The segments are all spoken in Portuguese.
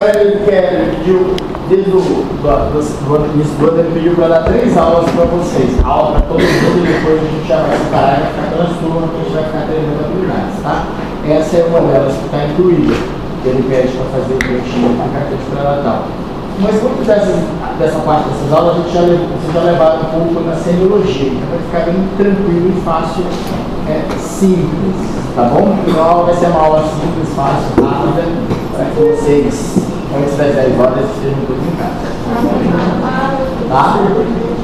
Ele pediu, desde o início do ano, ele pediu para dar 3 aulas para vocês. Aula para todo mundo, e depois a gente já vai separar e vai ficar pelas turmas, que a gente vai ficar treinando habilidades, tá? Essa é uma delas que está incluída, que ele pede para fazer o preenchimento da carteira de pré-natal. Mas muito dessa parte dessas aulas, vocês já levaram um pouco na semiologia, então vai ficar bem tranquilo e fácil, simples, tá bom? Então a aula vai ser uma aula simples, fácil, rápida, para que vocês, antes das 10 horas, estejam todos em casa. Tá?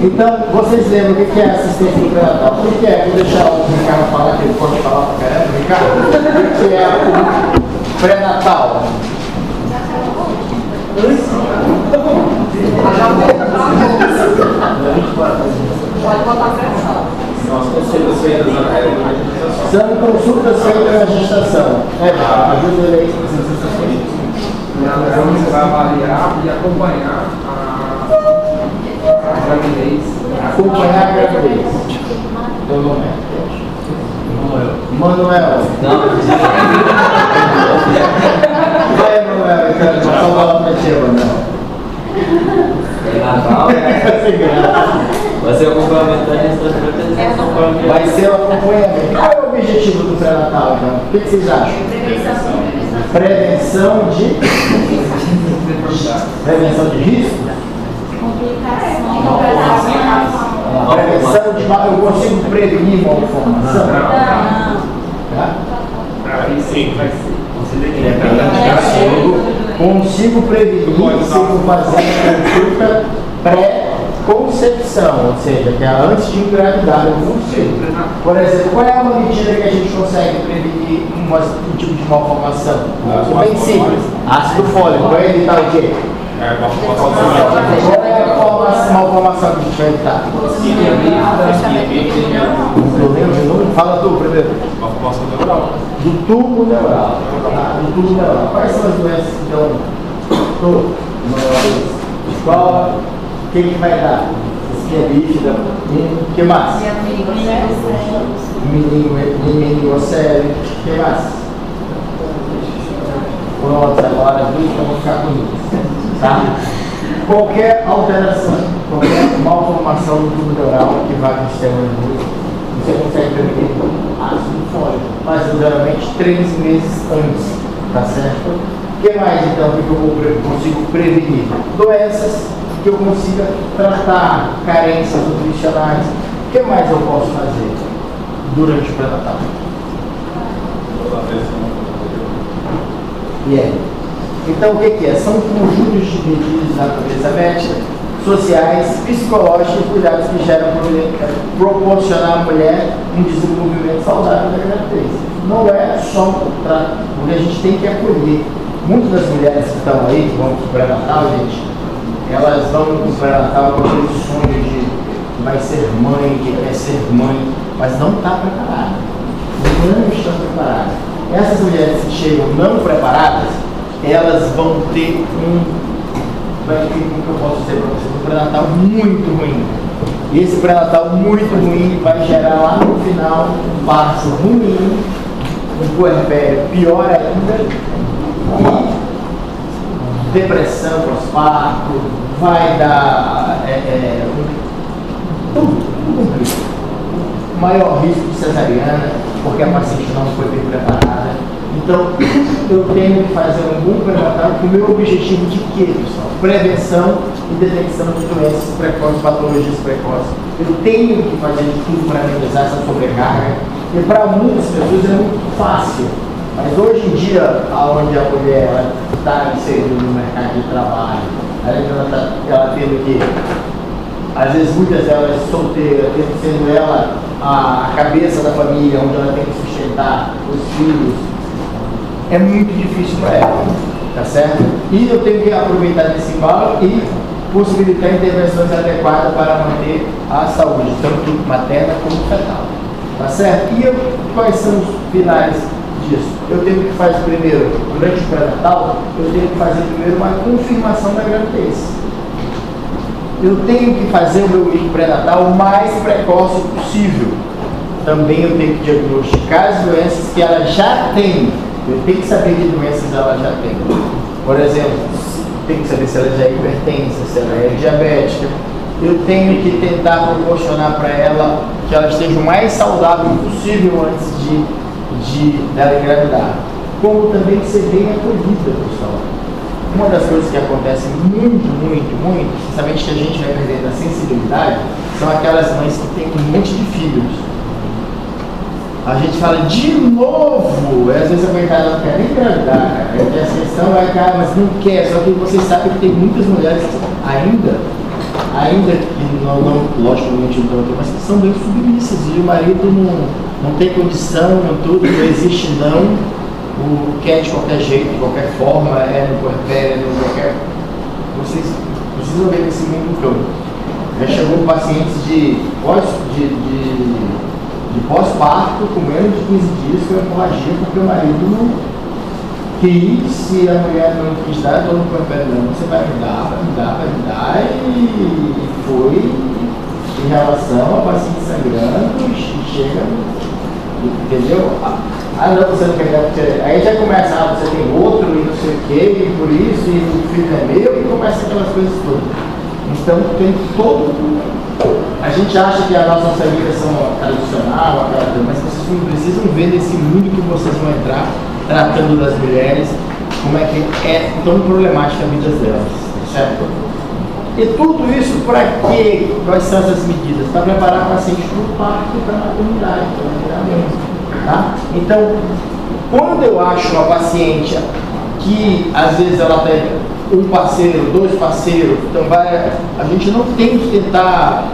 Então, vocês lembram o que é assistência do pré-natal? O que é? Vou deixar o Ricardo falar, que ele pode falar pra caramba. Ricardo, o que é o pré-natal? Pode botar pressão. São consultas feitas na gestação. Ajuda ele aí com essas gestações. Você vai avaliar e acompanhar a gravidez. Acompanhar a gravidez. Teu nome é? Manuel. Não, Vai, Manuel, então, vou falar pra ti, Manuel. Natal vai ser o acompanhamento da gestação. Vai ser o acompanhamento. Qual é o objetivo do pré-natal, então? O que vocês acham? Prevenção de risco? Prevenção de mal. Eu consigo prevenir malformação? Aí sim, vai ser. Consigo prevenir se eu fazer consulta pré-concepção, ou seja, que é antes de engravidar, eu consigo. Por exemplo, qual é uma medida que a gente consegue prevenir um tipo de malformação? Bem simples, ácido fólico, vai evitar o quê? Qual é a malformação que a gente vai evitar? Fala tu primeiro. Do tubo neural. Do tubo neural. Quais são as doenças que dão escola? O que vai dar? Isquemia bífida. O que mais? Meningocele. O que mais? Pronto, agora as duas vão ficar bonitas. Tá? Qualquer alteração, qualquer malformação do tubo neural que vai no sistema nervoso, você consegue prevenir ácido fólico, mas geralmente 3 meses antes, tá certo? O que mais então que eu consigo prevenir? Doenças que eu consiga tratar, carências nutricionais. O que mais eu posso fazer durante o pré-natal? E aí? Então o que é? São conjuntos de medidas da natureza médica, sociais, psicológicos e cuidados que geram proporcionar à mulher um desenvolvimento saudável da gravidez. Não é só porque a gente tem que acolher. Muitas das mulheres que estão aí, que vão para o pré-natal, gente, elas vão para o pré-natal com aquele sonho de que vai ser mãe, que quer ser mãe, mas não está preparada. Não estão preparadas. Essas mulheres que chegam não preparadas, elas vão ter vai ter, como que eu posso dizer para vocês, um pré-natal muito ruim. E esse pré-natal muito ruim vai gerar lá no final um parto ruim, um puerpério pior ainda, e depressão pós-parto, vai dar maior risco de cesariana, porque a paciente não foi bem preparada. Então, eu tenho que fazer um bom pré-natal com o meu objetivo de quê, pessoal? Prevenção e detecção de doenças precoces, patologias precoces. Eu tenho que fazer de tudo para minimizar essa sobrecarga. E para muitas pessoas é muito fácil. Mas hoje em dia, onde a mulher está inserida no mercado de trabalho, ela tendo que, às vezes muitas delas solteiras, sendo ela a cabeça da família, onde ela tem que sustentar os filhos, é muito difícil para ela, tá certo? E eu tenho que aproveitar desse embalo e possibilitar intervenções adequadas para manter a saúde, tanto materna como fetal, tá certo? E quais são os pilares disso? Eu tenho que fazer primeiro, durante o pré-natal, eu tenho que fazer primeiro uma confirmação da gravidez. Eu tenho que fazer o meu pré-natal o mais precoce possível. Também eu tenho que diagnosticar as doenças que ela já tem. Eu tenho que saber que doenças ela já tem. Por exemplo, tenho que saber se ela já é hipertensa, se ela é diabética. Eu tenho que tentar proporcionar para ela que ela esteja o mais saudável possível antes dela engravidar. Como também ser bem acolhida, pessoal. Uma das coisas que acontece muito, principalmente que a gente vai perdendo a sensibilidade, são aquelas mães que têm um monte de filhos. A gente fala de novo, às vezes a mãe não quer nem engravidar, cara. Aí a questão vai, cara, mas não quer, só que vocês sabem que tem muitas mulheres ainda que não logicamente não estão, mas que são bem submissas e o marido não tem condição, não existe não, o quer de qualquer jeito, de qualquer forma, no puerpério, no qualquer. Vocês precisam ver nesse mundo todo. Já chegou pacientes de pós-parto com menos de 15 dias com hemorragia porque o marido não quis, se a mulher não quis dar, todo mundo puerpério não, você vai me dar, e foi em relação a paciente sangrando e chega, entendeu? Não, você não quer dar, porque aí já começa, você tem outro e não sei o que, e por isso, e o filho é meu, e começa aquelas coisas todas. Então tem todo. A gente acha que as nossas famílias são tradicional, mas vocês não precisam ver nesse mundo que vocês vão entrar tratando das mulheres, como é que é tão problemática a vida delas, certo? E tudo isso para quê? Quais são essas medidas? Para preparar o paciente para o parto e para a maternidade, tá? Então, quando eu acho uma paciente que às vezes ela tem um parceiro, dois parceiros, então a gente não tem que tentar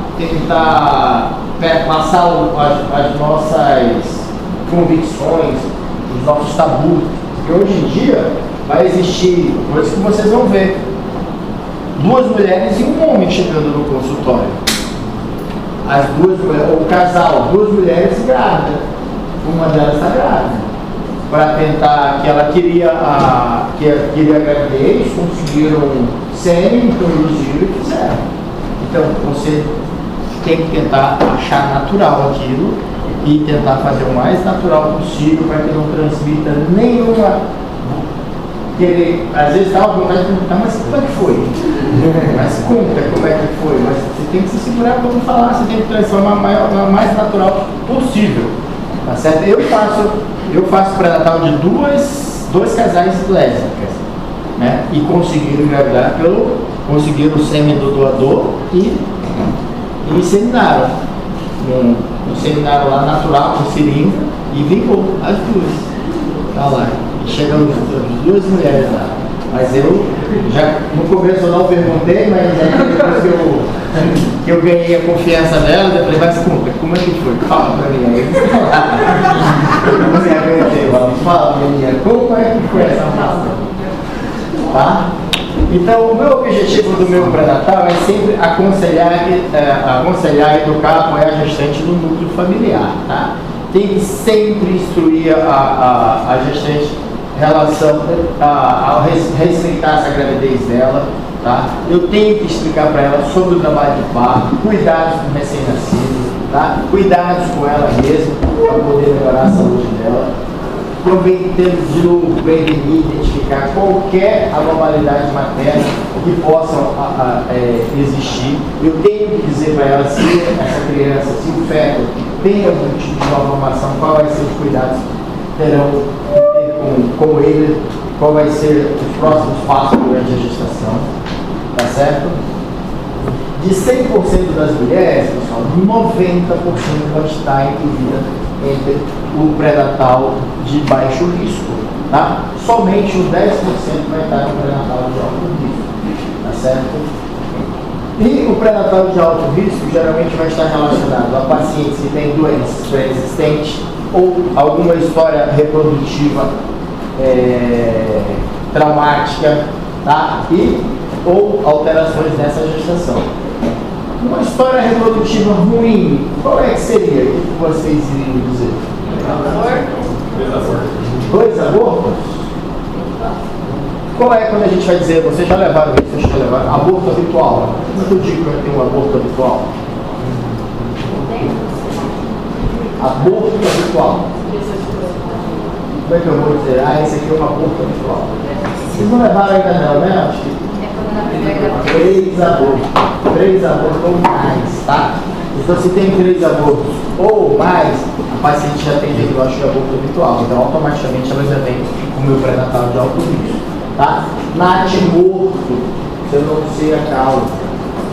passar as nossas convicções, os nossos tabus, porque hoje em dia vai existir coisas que vocês vão ver. 2 mulheres e um homem chegando no consultório. As 2 mulheres, ou o casal, 2 mulheres grávidas. Uma delas está grávida. Para tentar, que ela queria a gravidez, conseguiram sêmen, introduziram e fizeram. Então você tem que tentar achar natural aquilo e tentar fazer o mais natural possível para que não transmita nenhuma. Às vezes dá uma vontade de perguntar, mas como é que foi? Mas conta como é que foi, mas você tem que se segurar para não falar, você tem que transformar o mais natural possível. Tá certo? Eu faço pré-natal de dois casais lésbicas, né? E conseguiram engravidar, conseguiram o sêmen do doador e inseminaram. Inseminaram lá natural, com seringa, e vingou as 2. Tá lá. E chegam as 2 mulheres lá. Mas eu já no começo eu não perguntei, mas depois que eu ganhei a confiança delas, eu falei, mas como é que foi? Fala pra mim aí. Eu não me aguentei, fala menina, como é que foi essa festa? Tá? Então o meu objetivo do meu pré-natal é sempre aconselhar e educar, apoiar a gestante no núcleo familiar. Tá? Tem que sempre instruir a gestante em relação a respeitar essa gravidez dela, tá? Eu tenho que explicar para ela sobre o trabalho de parto, cuidados com o recém-nascido, tá? Cuidados com ela mesma para poder melhorar a saúde dela. Também temos de novo prevenir, identificar qualquer anormalidade materna que possa existir. Eu tenho que dizer para ela se essa criança, se o feto tem algum tipo de malformação, qual vai ser os cuidados que terão com ele, qual vai ser os próximos passos durante a gestação, tá certo? De 100% das mulheres, pessoal, 90% vai estar incluída entre o pré-natal de baixo risco, tá? Somente os 10% vai estar no pré-natal de alto risco, tá certo? E o pré-natal de alto risco geralmente vai estar relacionado a pacientes que têm doenças pré-existentes ou alguma história reprodutiva traumática, tá? Ou alterações nessa gestação. Uma história reprodutiva ruim, qual é que seria? O que vocês iriam dizer? 2 abortos? Qual é quando a gente vai dizer, vocês já levaram isso, vocês já levaram, aborto habitual? Como é que eu digo que vai ter um aborto habitual? Aborto habitual. Como é que eu vou dizer? Esse aqui é um aborto habitual. Vocês não levaram ainda não, né? Acho que três abortos ou mais, tá? Então, se tem 3 abortos ou mais, a paciente já tem diagnóstico de aborto habitual. Então, automaticamente, ela já vem com o meu pré-natal de alto risco, tá? NAT morto, se eu não sei a causa,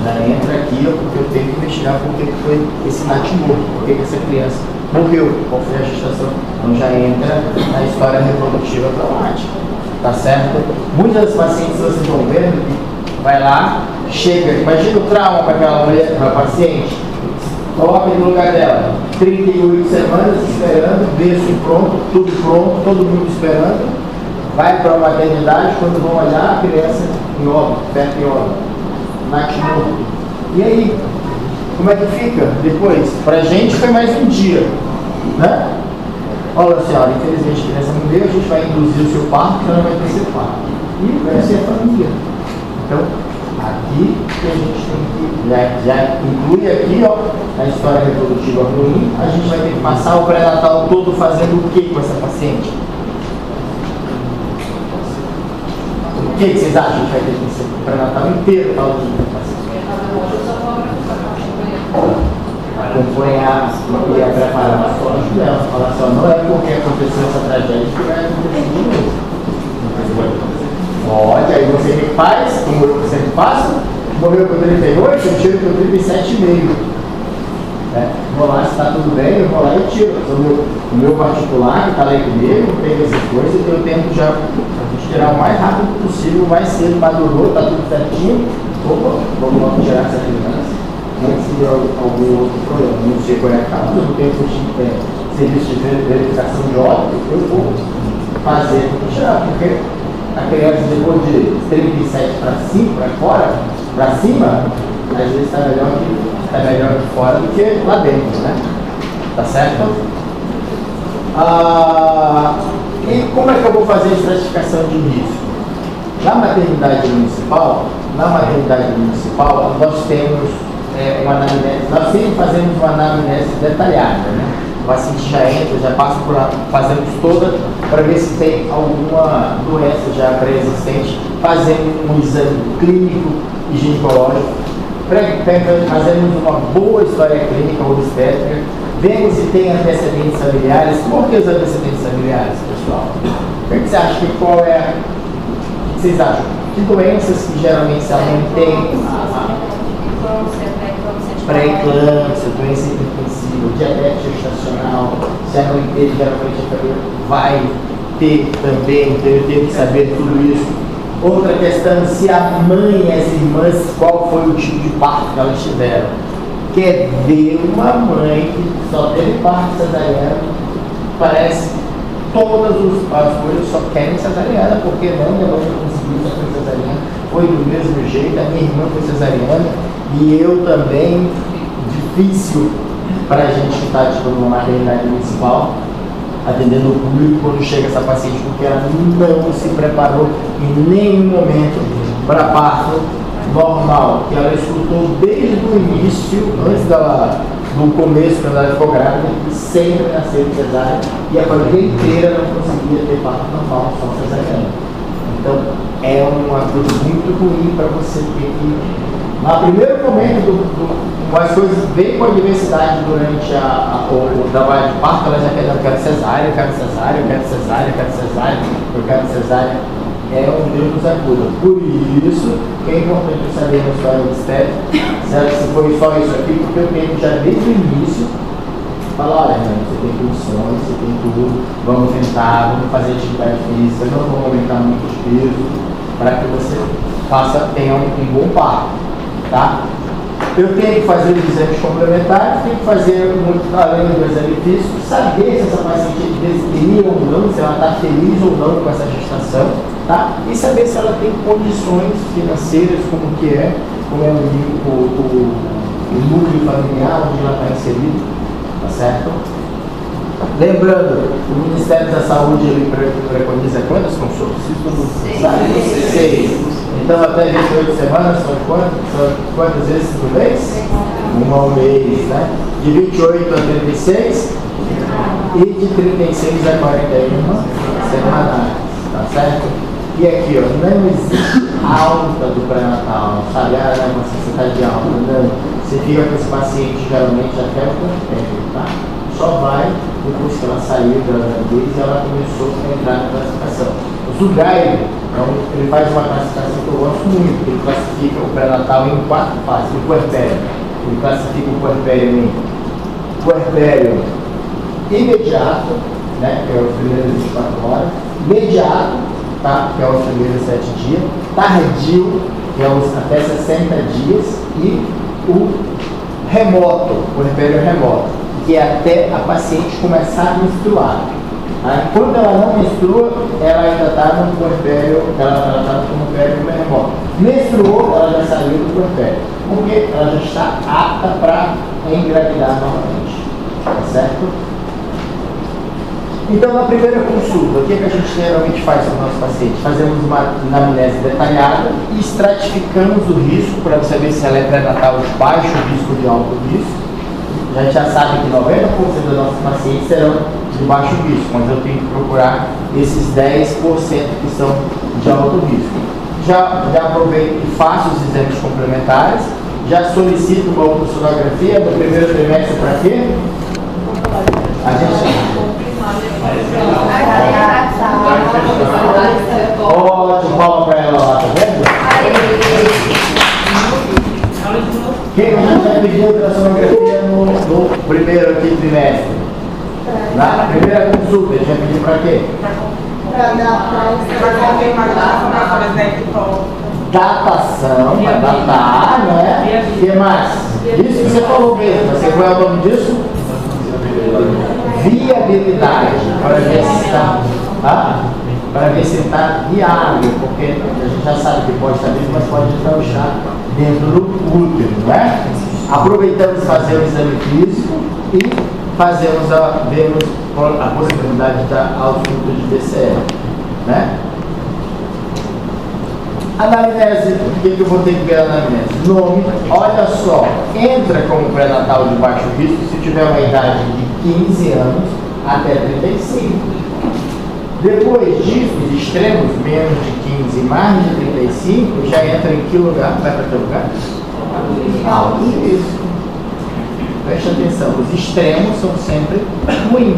já entra aqui, porque eu tenho que investigar por que foi esse NAT morto, por que essa criança morreu, qual foi a gestação. Então, já entra na história reprodutiva traumática, tá certo? Muitas das pacientes, vocês vão vendo, vai lá, chega, imagina o trauma para aquela mulher, para a paciente, coloca no lugar dela, 38 semanas esperando, berço pronto, tudo pronto, todo mundo esperando, vai para a maternidade, quando vão olhar, a criança em óbito, perto em óbito, NAT morto. E aí, como é que fica depois? Para a gente foi mais um dia, né? Olha, senhora, infelizmente a criança morreu, a gente vai induzir o seu parto, então não vai ter seu parto. E vai ser a família. Então, aqui que a gente tem que, já inclui aqui, ó, na história reprodutiva ruim, a gente vai ter que passar o pré-natal todo fazendo o que com essa paciente? O que vocês acham? A gente vai ter que ser o pré-natal inteiro falando com a paciente? Acompanhar e preparar a sorte dela. Falar só, não é porque aconteceu essa tragédia que vai acontecer de novo. Pode, aí você me faz, como eu sempre faço, morreu com 38, eu tiro com 37,5. Vou lá, se está tudo bem, eu vou lá e tiro. O meu particular, que está lá comigo, pega essas coisas, eu tento já tirar o mais rápido possível, o mais cedo, madurou, está tudo certinho. Opa, vamos logo tirar essa criança. Antes de algum outro problema. Não sei qual é a causa, eu não tenho serviço de verificação de óbito, eu vou fazer tirar, porque a criança depois de 37 para fora, para cima, às vezes está melhor aqui fora do que lá dentro, né? Tá certo? E como é que eu vou fazer a estratificação de risco? Na maternidade municipal, nós temos uma anamnese, nós sempre fazemos uma anamnese detalhada, né? O paciente já entra, já passa por lá, fazemos toda para ver se tem alguma doença já pré-existente, fazemos um exame clínico e ginecológico, fazemos uma boa história clínica obstétrica, vemos se tem antecedentes familiares. Por que os antecedentes familiares, pessoal? O que você acha qual é? O que vocês acham? Que doenças que geralmente se a mãe tem? Pré-eclâmpsia, doença hipertensiva, diabetes gestacional, se a mãe teve, geralmente a família vai ter também, então eu tenho que saber tudo isso. Outra questão, se a mãe e as irmãs, qual foi o tipo de parto que elas tiveram? Quer ver uma mãe que só teve parto cesariana, parece que todas as coisas só querem cesariana, porque não, minha mãe não conseguiu, só foi cesariana, foi do mesmo jeito, a minha irmã foi cesariana, e eu também. Difícil para a gente que está numa maternidade municipal, atendendo o público quando chega essa paciente, porque ela não se preparou em nenhum momento para parto normal, que ela escutou desde o início, antes do começo, quando ela ficou grávida, que sempre nasceu cesárea, e a família inteira não conseguia ter parto normal, só cesariana. Então, é uma coisa muito ruim para você ter que. No primeiro momento, as coisas vêm com a diversidade durante o trabalho de parto, ela já quer, eu quero cesárea, eu quero cesárea, eu quero cesárea, eu quero cesárea, eu quero cesárea. É um Deus nos acuda. Por isso, que é importante saber na história do obstétrica, se foi só isso aqui, porque eu tenho já desde o início falar, olha, você tem funções, você tem tudo, vamos tentar, vamos fazer atividade física, não vamos aumentar muito os pesos, para que você tenha um bom parto. Tá? Eu tenho que fazer os exames complementares, tenho que fazer muito além do exame físico, saber se essa paciente deveria ou não, se ela está feliz ou não com essa gestação, tá? E saber se ela tem condições financeiras, como é o núcleo familiar onde ela está inserida, tá certo? Lembrando, o Ministério da Saúde ele preconiza quantas consultas? 6. Então, até 28 semanas, são quantas vezes por mês? Uma ao mês, né? De 28 a 36 e de 36 a 41 semanais, tá certo? E aqui, ó, não existe alta do pré-natal, sabe? Ah, não, você está de alta, não. Você fica com esse paciente geralmente até o puerpério, tá? Só vai depois que ela saiu da gravidez e ela começou a entrar na classificação. O Zugaib, então, ele faz uma classificação que eu gosto muito, ele classifica o pré-natal em 4 fases, o puerpério. Ele classifica o puerpério em puerpério imediato, né, que é os primeiros 24 horas, imediato, tá, que é os primeiros 7 dias, tardio, que é os até 60 dias, e o remoto, o puerpério remoto, que é até a paciente começar a menstruar. Tá? Quando ela não menstrua, ela ainda está no puerpério, ela está no puerpério remoto. Menstruou, ela já saiu do puerpério, porque ela já está apta para engravidar novamente. Tá certo? Então, na primeira consulta, o que a gente geralmente faz com o nosso paciente? Fazemos uma anamnese detalhada e estratificamos o risco para saber se ela é pré-natal de baixo risco ou de alto risco. A gente já sabe que 90% dos nossos pacientes serão de baixo risco, mas eu tenho que procurar esses 10% que são de alto risco. Já aproveito e faço os exames complementares, já solicito uma ultrassonografia no primeiro trimestre para quê? A gente... Ótimo, palma para ela lá, tá vendo? Quem já pediu ultrassonografia no primeiro aqui trimestre? Na primeira consulta, a gente vai pedir para quê? Datação, para datar, né? O que mais? Isso que você falou mesmo, você qual é o nome disso? Viabilidade, para ver se está, para ver se está viável, porque a gente já sabe que pode estar dentro, mas pode estar dentro do útero, não é? Aproveitamos fazer o exame físico e vemos a possibilidade da autocultura de BCR, né? Anamnese, o que eu vou ter que ver a anamnese? Nome, olha só, entra como pré-natal de baixo risco se tiver uma idade de 15 anos até 35. Depois disso, os extremos, menos de 15 e mais de 35, já entra em que lugar? Vai para que lugar? Alto risco. Preste atenção, os extremos são sempre ruins.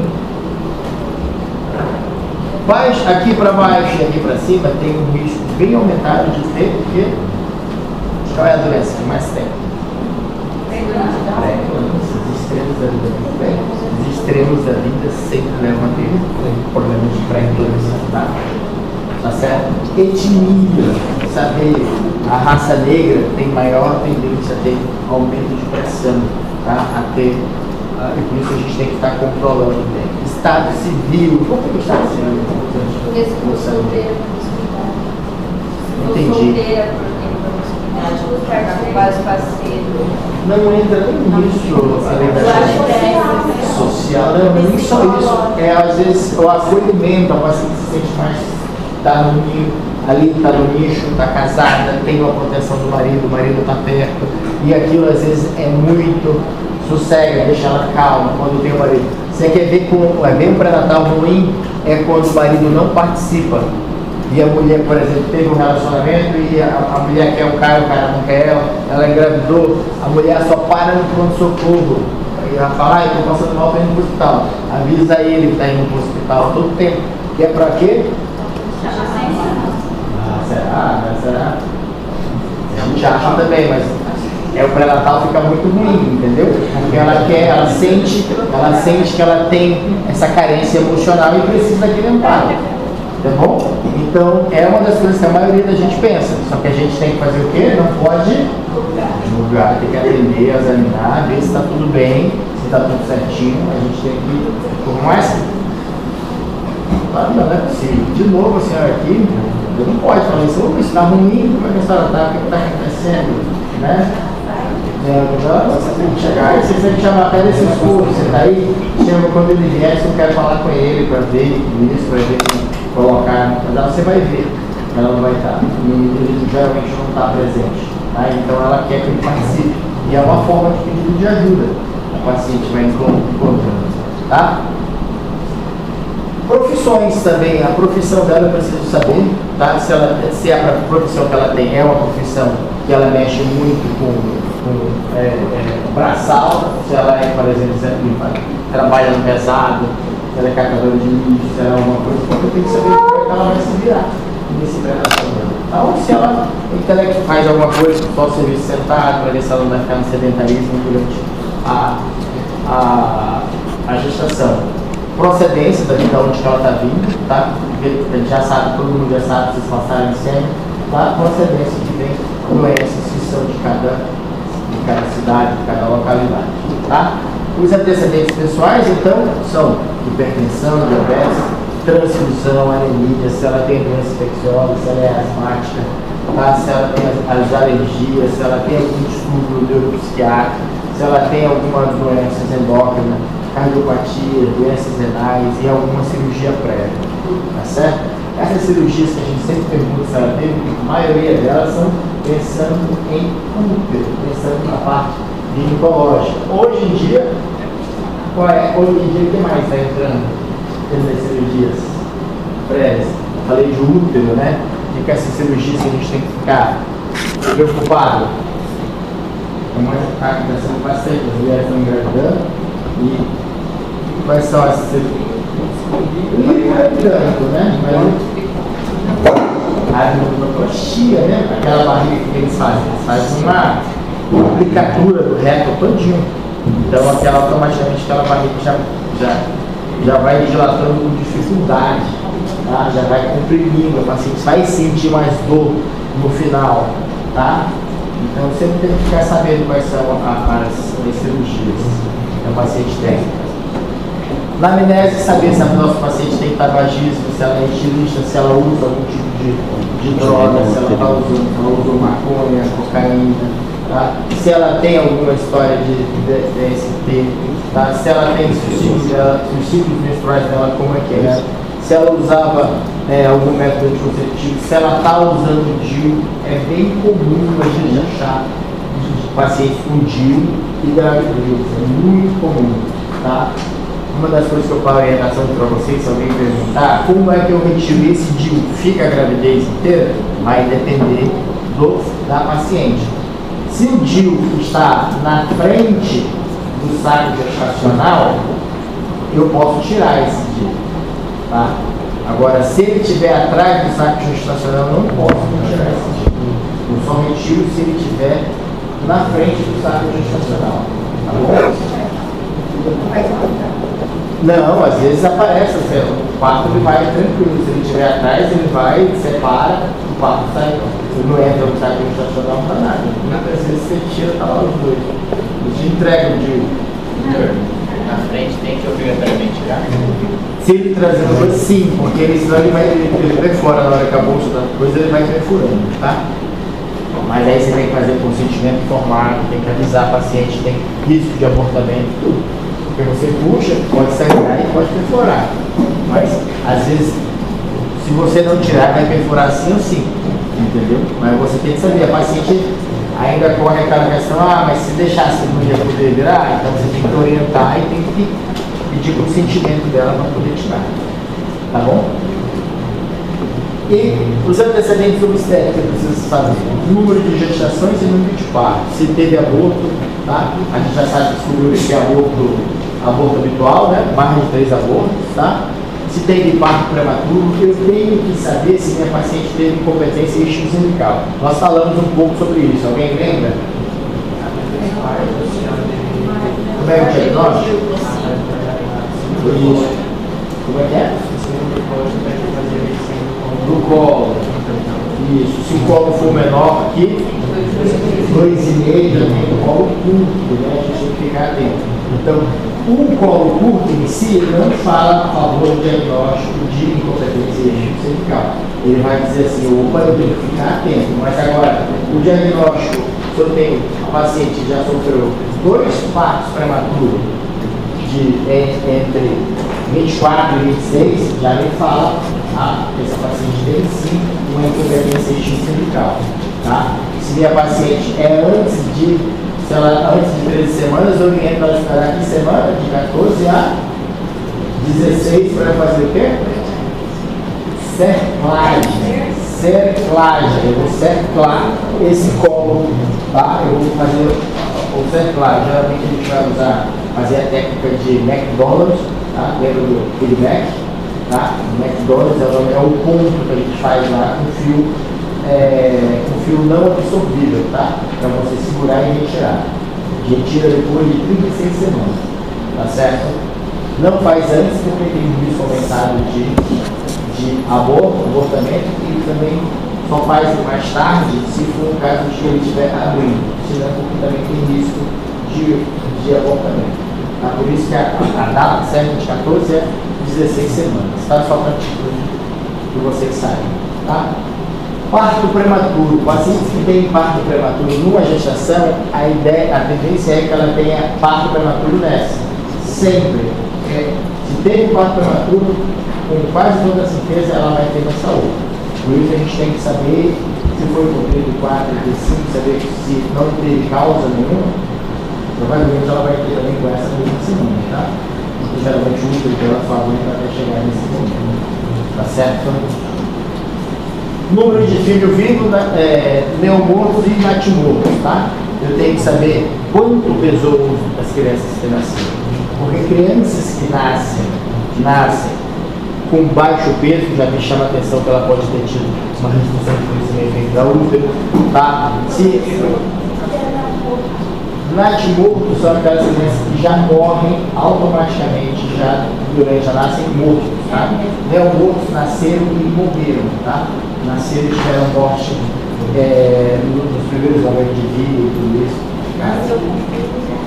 Aqui para baixo e aqui para cima tem um risco bem aumentado de ter, porque qual é a doença que mais tem? Pré-eclâmpsia. Os extremos da vida também. Os extremos da vida sempre levam a ter problemas de pré-eclâmpsia, tá certo? Etnia, saber, a raça negra tem maior tendência a ter aumento de pressão, tá? A ter, e por isso a gente tem que estar controlando bem. Estado civil, por que o estado civil é importante? Porque se for solteira, entendi. Vários parceiros. Não entra nem nisso, a liberdade social, não, nem só isso. É às vezes o acolhimento, a paciente se sente mais, está no ninho, ali está no nicho, está casada, tem uma proteção do marido, o marido está perto, e aquilo às vezes é muito sossega, deixa ela calma quando tem o marido. Você quer ver um pré-natal ruim? É quando o marido não participa. E a mulher, por exemplo, teve um relacionamento e a mulher quer o cara não quer ela engravidou, a mulher só para no pronto-socorro. E ela fala, estou passando mal, estou indo para o hospital. Avisa ele que está indo para o hospital todo tempo. Que é para quê? Será? A gente acha também, mas o pré-natal fica muito ruim, entendeu? Porque ela sente que ela tem essa carência emocional e precisa daquele amparo. Tá bom? Então, é uma das coisas que a maioria da gente pensa. Só que a gente tem que fazer o quê? Não pode julgar, tem que atender, examinar, ver se está tudo bem, se está tudo certinho. A gente tem que... Como essa? Não é possível. De novo, a senhora aqui, não pode falar isso. Isso está ruim, como é que a senhora está? O que está acontecendo? Né? Você tem que chegar e você tem que chamar até desse escuro. Você está aí, chama quando ele vier, você quer falar com ele para ver isso, para ver colocar, mas você vai ver, ela não vai estar, e ele geralmente não está presente, tá? Então ela quer que ele participe, e é uma forma de pedido de ajuda, o paciente vai encontrando, tá? Profissões também, a profissão dela eu preciso saber, tá? Se a profissão que ela tem é uma profissão que ela mexe muito com braçal, se ela é, por exemplo, trabalha no pesado, se ela é catadora de lixo, se ela é alguma coisa, porque eu tenho que saber como é que ela vai se virar nesse preparação dela. Então, se ela faz alguma coisa, só o serviço sentado, para ver se ela não vai ficar no sedentarismo durante a gestação. Procedência da vida onde ela está vindo, tá? Porque a gente já sabe, todo mundo já sabe, vocês passaram em cena, tá? Procedência que vem doenças que são de cada cidade, de cada localidade, tá? Os antecedentes pessoais, então, são hipertensão, diabetes, transfusão, anemia, se ela tem doença infecciosa, se ela é asmática, tá? Se ela tem as alergias, se ela tem algum distúrbio neuropsiquiátrico, se ela tem alguma doença endócrina, cardiopatia, doenças renais e alguma cirurgia prévia, tá certo? Essas cirurgias que a gente sempre pergunta se ela teve, a maioria delas são pensando em útero, pensando na parte ginecológica. Hoje em dia, o que mais está entrando dentro das cirurgias prévias? Eu falei de útero, né? E que essas cirurgias que a gente tem que ficar preocupado. Como está acontecendo bastante, as mulheres estão engravidando e quais são as cirurgias? Não é tanto, né? A abdominoplastia, né? Aquela barriga que eles fazem. Eles fazem uma aplicatura do reto todinho. Então, automaticamente aquela barriga já vai dilatando com dificuldade, tá? Já vai comprimindo, a paciente vai sentir mais dor no final, tá? Então, sempre tem que ficar sabendo quais são as cirurgias que a paciente tem. Na amnésia, saber se a nossa paciente tem tabagismo, se ela é estilista, se ela usa algum tipo de droga, se ela usou maconha, cocaína, tá? Se ela tem alguma história de DST, tá? Se ela tem os ciclos menstruais dela, como é que é? Se ela usava algum método anticonceptivo, se ela está usando DIU, é bem comum a gente achar pacientes com DIU e gravidez, é muito comum, tá? Uma das coisas que eu falo em orientação para vocês, se alguém perguntar como é que eu retiro esse DIU, fica a gravidez inteira, vai depender da paciente. Se o DIU está na frente do saco gestacional, eu posso tirar esse DIU, tá? Agora, se ele estiver atrás do saco gestacional, eu não posso tirar esse DIU. Eu só retiro se ele estiver na frente do saco gestacional, tá bom? Não, às vezes aparece, o parto ele vai tranquilo, se ele estiver atrás, ele vai, separa, o parto sai, ele não entra no saco gestacional, não dá nada. Muitas vezes você tira, tá lá os dois. Ele te entrega o DIU. Na frente tem que obrigatoriamente tirar? Se ele trazer os dois, sim, porque senão ele vai fora na hora que a bolsa da coisa, ele vai perfurando, tá? Mas aí você tem que fazer consentimento informado, tem que avisar a paciente, tem risco de abortamento, tudo. Porque você puxa, pode sangrar e pode perfurar. Mas, às vezes, se você não tirar, vai perfurar sim ou sim. Entendeu? Mas você tem que saber, a paciente ainda corre aquela questão, mas se deixasse não ia poder virar, então você tem que orientar e tem que pedir consentimento dela para poder tirar. Tá bom? E os antecedentes obstétricos que precisa saber: número de gestações e número de partos. Se teve aborto, tá? A gente já sabe descobrir esse aborto habitual, né? Mais de 3 abortos, tá? Se teve parto prematuro, eu tenho que saber se minha paciente teve incompetência eixo-cervical. Nós falamos um pouco sobre isso. Alguém lembra? Como é o diagnóstico? Isso. Como é que é? Do colo. Isso. Se o colo for menor que 2,5, já tem o colo curto, né? A gente tem que ficar atento. Então, o colo curto em si não fala a favor do diagnóstico de incompetência eixo-cervical. Ele vai dizer assim, opa, eu tenho que ficar atento. Mas agora, o diagnóstico, se eu tenho a paciente que já sofreu 2 partos prematuros entre 24 e 26, já me fala que essa paciente tem sim uma incompetência eixo-cervical. Tá? Se minha paciente é antes de 13 semanas, eu oriento ela a esperar que semana, de 14 a 16 para fazer o quê? Cerclagem. Cerclagem. Eu vou cerclar esse colo, tá? Eu vou fazer o cerclagem. Geralmente a gente vai fazer a técnica de McDonald's, tá? Lembra do Big Mac? Tá? O McDonald's é o ponto que a gente faz lá com fio não absorvível, tá? Para você segurar e retirar. Retira depois de 36 semanas, tá certo? Não faz antes porque tem risco aumentado de abortamento, e também só faz mais tarde se for o caso de ele estiver abrindo, senão porque também tem risco de abortamento. Tá? Por isso que a data certa de 14 é 16 semanas, tá? Só para que vocês saibam, tá? Parto prematuro. Pacientes que têm parto prematuro numa gestação, a tendência é que ela tenha parto prematuro nessa. Sempre. Se tem parto prematuro, com quase toda certeza ela vai ter nessa outra. Por isso a gente tem que saber se foi cumprido 4, 5, saber se não teve causa nenhuma, provavelmente ela vai ter também com essa mesma semana, tá? Porque geralmente o útero dela só aguenta até chegar nesse momento. Tá certo? Número de filho vivo, neomorfos e natimorfos, tá? Eu tenho que saber quanto pesou as crianças que nasceram. Porque crianças que nascem com baixo peso, já me chama a atenção que ela pode ter tido uma redução de crescimento da útero, tá? Se natimorfos são aquelas crianças que já morrem automaticamente, já durante a nascem mortos, tá? Neomorfos nasceram e morreram, tá? Nasceram e tiveram morte nos primeiros momentos de vida e tudo isso.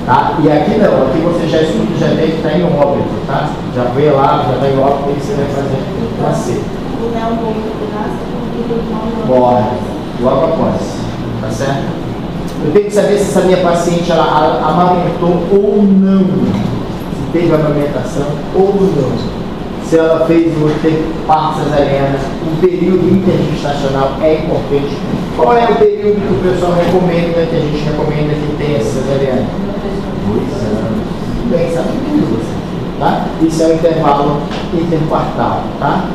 Tá? E aqui não, aqui você já estuda, já tem que estar em óbito, tá? Já vê lá, já está em óbito, e você vai fazer nascer. O neomorfo que nasce com morre, logo após, tá certo? Eu tenho que saber se essa minha paciente ela amamentou ou não, se teve amamentação ou não. Se ela fez parto cesariana, o período intergestacional é importante. Qual é o período que o pessoal recomenda, que a gente recomenda que tenha cesariana? 2 anos. Bem sabido, tá? Isso é o intervalo interquartal, tá?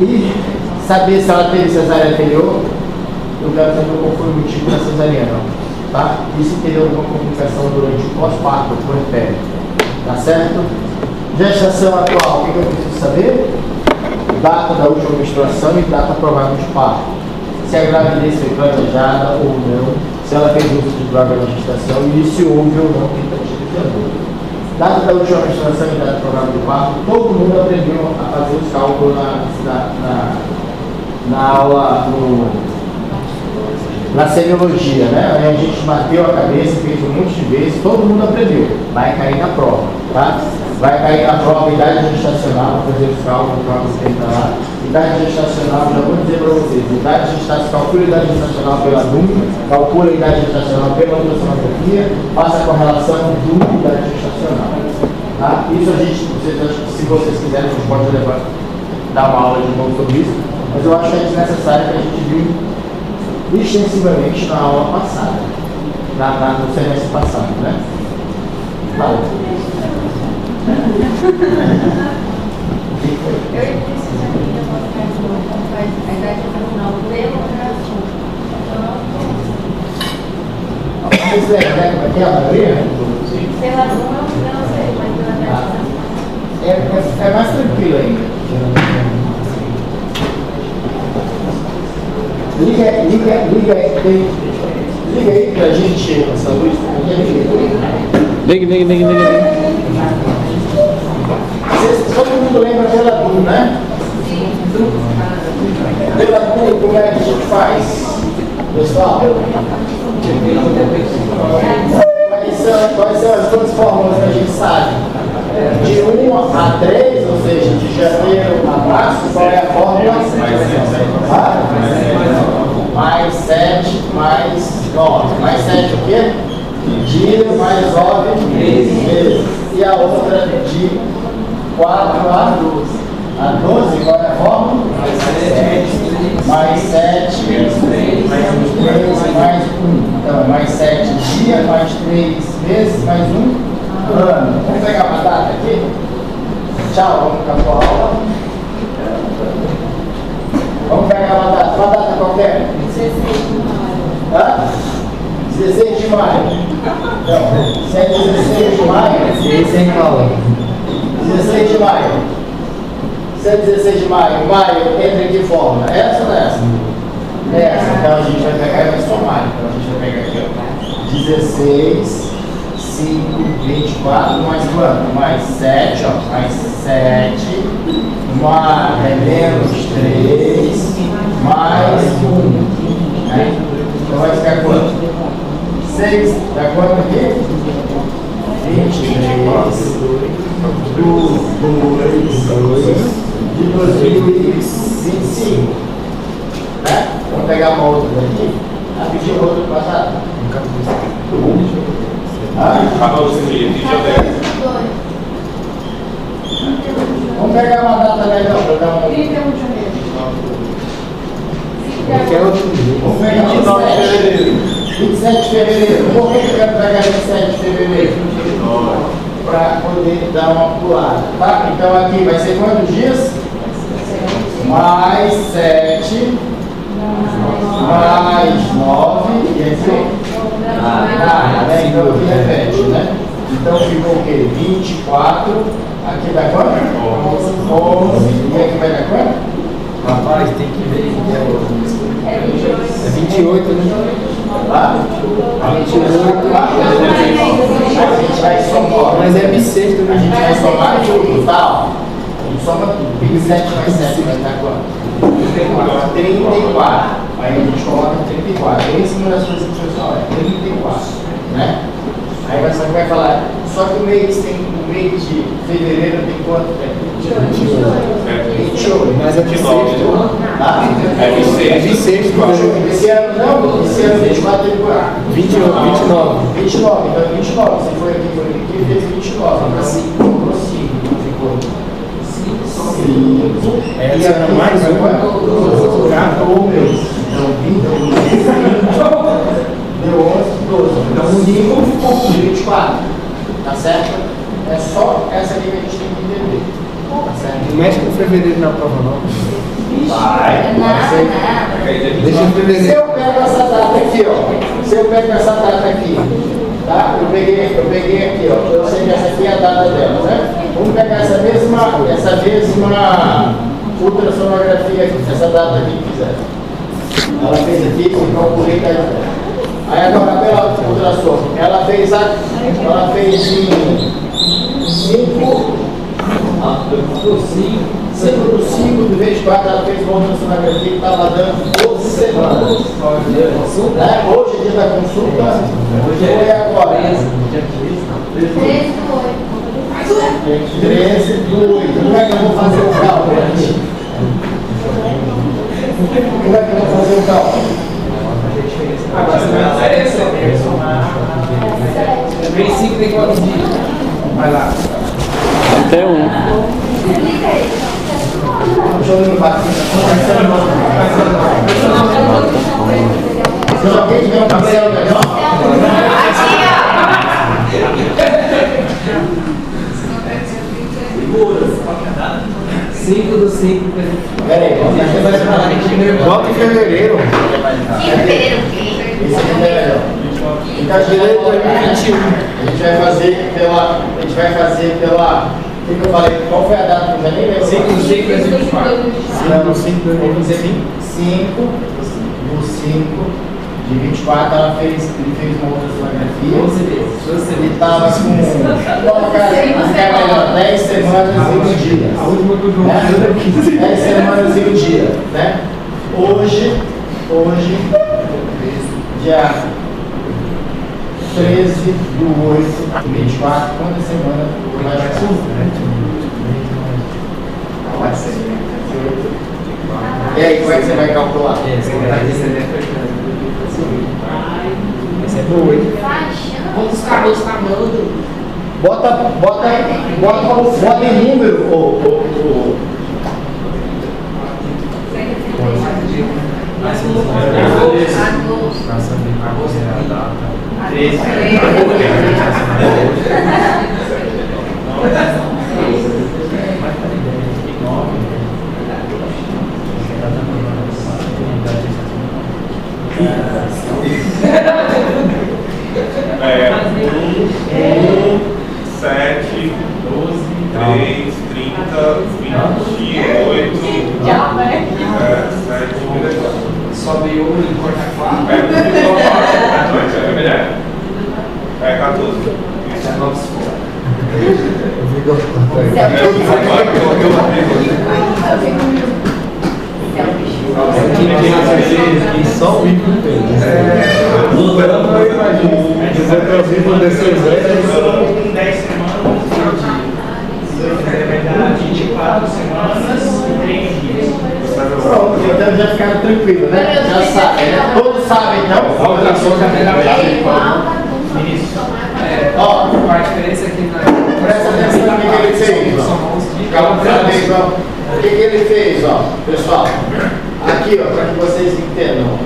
E saber se ela teve cesárea anterior, eu quero saber qual foi o motivo da cesariana, tá? E se teve alguma complicação durante o pós-parto, por puerpério, tá certo? Gestação atual, o que eu preciso saber? Data da última menstruação e data provável de parto. Se a gravidez foi planejada ou não, se ela fez uso de droga na gestação e se houve ou não tentativa de aborto. Data da última menstruação e data provável de parto, todo mundo aprendeu a fazer os cálculos na aula, na semiologia, né? A gente bateu a cabeça, fez um monte de vezes, todo mundo aprendeu. Vai cair na prova, tá? Vai cair na prova idade gestacional, vou fazer os cálculos para você entrar lá. Idade gestacional, já vou dizer para vocês, idade gestacional, calcula a idade gestacional pela DUM, calcula a idade gestacional pela ultrassonografia, faça a correlação DUM e idade gestacional. Tá? Isso a gente, se vocês quiserem, a gente pode dar uma aula de novo sobre isso, mas eu acho que é desnecessário que a gente viu extensivamente na aula passada, no semestre passado, né? Fala. Eu disse que a menina pode ficar a idade nacional pela operação. Mas como é que é a maioria? Pela não sei, mas pela idade. É mais tranquilo ainda. Liga aí pra gente essa luz. Liga. Todo mundo lembra pela DUM, né? Pela DUM, como é que a gente faz? Pessoal? Quais são as duas fórmulas que a gente sabe? De 1 a 3, ou seja, de janeiro a março, qual é a fórmula? Mais 7, mais 9. Mais 7 o quê? Dia, mais 9, meses. E a outra de 4 a 12. A 12, qual é a fórmula? Mais 7, mais 3, mais 1. Então, mais 7 dias, mais 3 meses, mais 1 ano. Vamos pegar uma data aqui? Tchau, vamos ficar com a aula. Vamos pegar uma data qualquer? 16 de maio. Hã? 16 de maio. Então, se é 16 de maio, sem aula. 16 de maio. Se é 16 de maio, maio entra em que fórmula? Essa ou essa? Essa. Então a gente vai pegar e vai somar. Então a gente vai pegar aqui, ó. 16, 5, 24, mais quanto? Mais 7, ó. Mais 7, mais menos 3, mais 1. Né? Então vai ficar quanto? 6, dá quanto aqui? 23 de 2025. Né? Vamos pegar uma outra daqui. Rapidinho, outra do passado. Vamos pegar uma data melhor para dar um. 31 de janeiro. Vamos pegar 29 de fevereiro. 27 de fevereiro. Por que eu quero pegar 27 de fevereiro? Para poder dar uma pulada. Tá? Então aqui vai ser quantos dias? Mais 7, mais 9, e aqui? Né? Então aqui repete, né? Então ficou o quê? 24, aqui dá quanto? 11, e aqui vai dar quanto? Rapaz, tem que ver. É 28. É 28, né? Lá? 28. A gente vai somar. Mas é bissexto, A né? gente vai somar tudo, tá? A gente soma tudo. 27 mais 7 vai dar quanto? 34. Aí a gente coloca 34. Esse é uma das coisas que eu falo, é 34. Né? Aí você vai falar, só que o mês de fevereiro tem quanto tempo? 28. Mas é bissexto. Tá? É bissexto. Esse ano não, esse ano 24 teve quanto? 29. 29, então 29. Você foi aqui, fez 29. Agora 5, ficou 5. Ficou 5. Essa era mais uma. Então 20, deu 11, 12. Então 5, 24. Tá certo? É só essa aqui que a gente tem que entender. Tá certo? Não mexe com fevereiro na prova, não. Vai. Deixa em Se fevereiro. eu pego essa data aqui, ó. Se eu pego essa data aqui, tá? Eu peguei aqui, ó. Eu sei que essa aqui é a data dela, né? Vamos pegar essa mesma ultrassonografia aqui, essa data aqui que fizeram. Ela fez aqui, eu calculei da data. Aí agora pela ultrassom, ela fez em 5 do 5 do 24, ela fez uma ultrassonografia que estava dando 12 semanas. Né? Hoje é dia da consulta, foi agora. 13 do 8. Como é que eu vou fazer o cálculo, gente? Como é que eu vou fazer o cálculo? Vem 5 tem quantos dias? Vai lá. Até um. Deixa eu limpar aqui. Se alguém tiver um papel melhor. 5 do 5. Peraí, Bota em fevereiro. esse aqui é melhor. Então, direito 2021. A gente vai fazer pela. O que eu falei? Qual foi a data que eu já nem lembro? 5 do 5 é 24. Não, 5 do 5 de 24, ele fez uma outra sonografia. 12 vezes. Ele estava com. Coloca melhor, 10 semanas e um dia. A última que eu jogo. 10 semanas e um dia. Né? Hoje, dia 13 do 8 de 24, quantas semanas vai dar? E aí, como é que você vai calcular? Esse é pro 8. Quantos cabelos tá dando? Bota em número, 28. Já, né? Sobe o e corta 4. É melhor? É 14. Isso é nosso foco. Só o bico tem. Lutando, eu imagino. Dizer que eu vivo desses Com 10 semanas, vai dar 24 semanas e 3 dias. Pronto, então já ficaram tranquilos, né? Já sabem, né? Todos sabem, então. Isso. Ó, A diferença é que na. presta atenção no que ele fez, ó. Calma, presta atenção. O que ele fez, ó, pessoal? Aqui, ó, para que vocês entendam.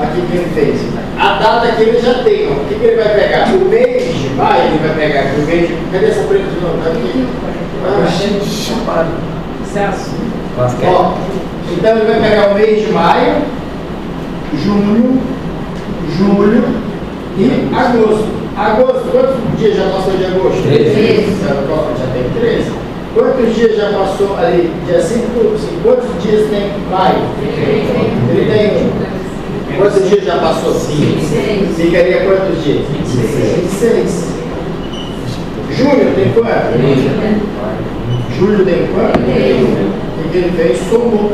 Aqui que ele fez. A data que ele já tem, ó. O que ele vai pegar? O mês de maio, ele vai pegar aqui. O mês de... Cadê essa preta de novo? Tá aqui. Ó, então ele vai pegar o mês de maio, junho, julho e agosto. Agosto, quantos dias já passou de agosto? 13. Já tem 13. Quantos dias já passou ali? Dia 5, quantos dias tem maio? 31. Quantos dias já passou? 5. Ficaria quantos dias? 26. Julho tem quanto? Julho tem quanto? O que ele fez? Somou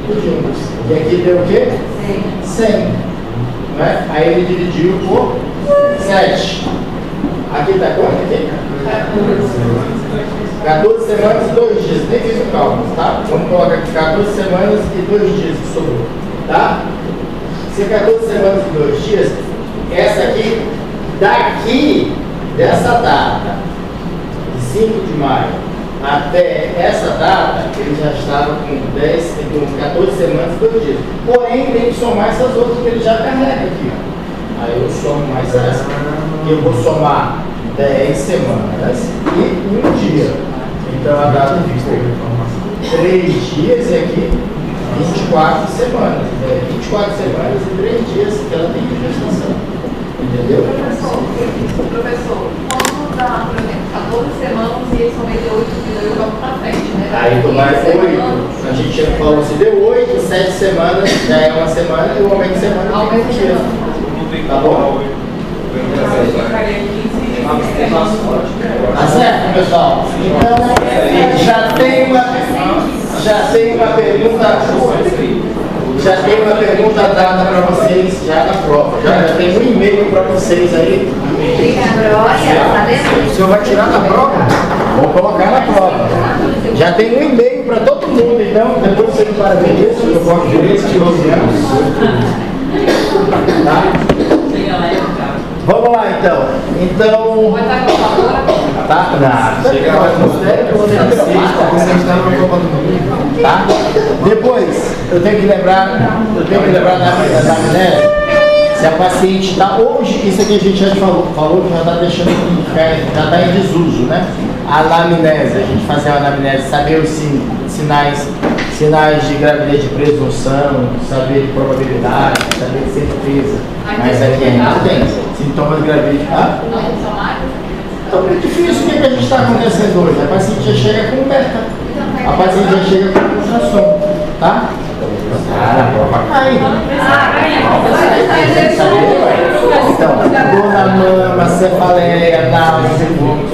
tudinho. E aqui deu o quê? 100. Não é? Aí ele dividiu por 7. Aqui está quanto? Aqui? 14 semanas e 2 dias. Nem fiz o cálculo, tá? Vamos colocar aqui 14 semanas e 2 dias que sobrou. Tá? Se 14 semanas e 2 dias, essa aqui, daqui dessa data, de 5 de maio, até essa data, ele já estava com 14 semanas e 2 dias. Porém, tem que somar essas outras que ele já carrega aqui. Ó. Aí eu somo mais essa. Eu vou somar 10 semanas e 1 dia. Então a data ficou 3 dias e aqui 24 semanas. 24 semanas e 3 dias que ela tem de gestação. Entendeu? Professor, quando dá, por exemplo, 14 semanas e eles são meio de 8 dias, eu jogo pra frente, né? Aí tu vai 8. A gente falou, se deu 8, 7 semanas, já é uma semana e o aumento de semana Ao tem mesmo 20 dias. tempo. Tá bom? Tá certo, pessoal? Então, já tem uma pergunta. Já tem uma pergunta dada para vocês já na prova. Já tem um e-mail para vocês aí. O senhor vai tirar na prova? Vou colocar na prova. Já tem um e-mail para todo mundo, então depois você para ver isso, eu coloco direito de 11 anos. Tá? Vamos lá então. Então. Vai estar com a calculadora? Tá? Nada. Chega lá no você está no Copa do Mundo. Tá? Depois, eu tenho que lembrar da anamnese. Se a paciente está hoje, isso aqui a gente já falou que já está deixando já está em desuso, né? A anamnese, a gente fazer a anamnese, saber os sinais de gravidez de presunção, saber de probabilidade, saber de certeza. Mas aqui ainda tem sintomas de gravidez. Ah? Não, são magros? Então é difícil. O que a gente está acontecendo hoje? A paciente já chega com beta. A paciente já chega com ultrassom. Tá? Ah, aí. Então, dor na mama, cefaleia, náusea,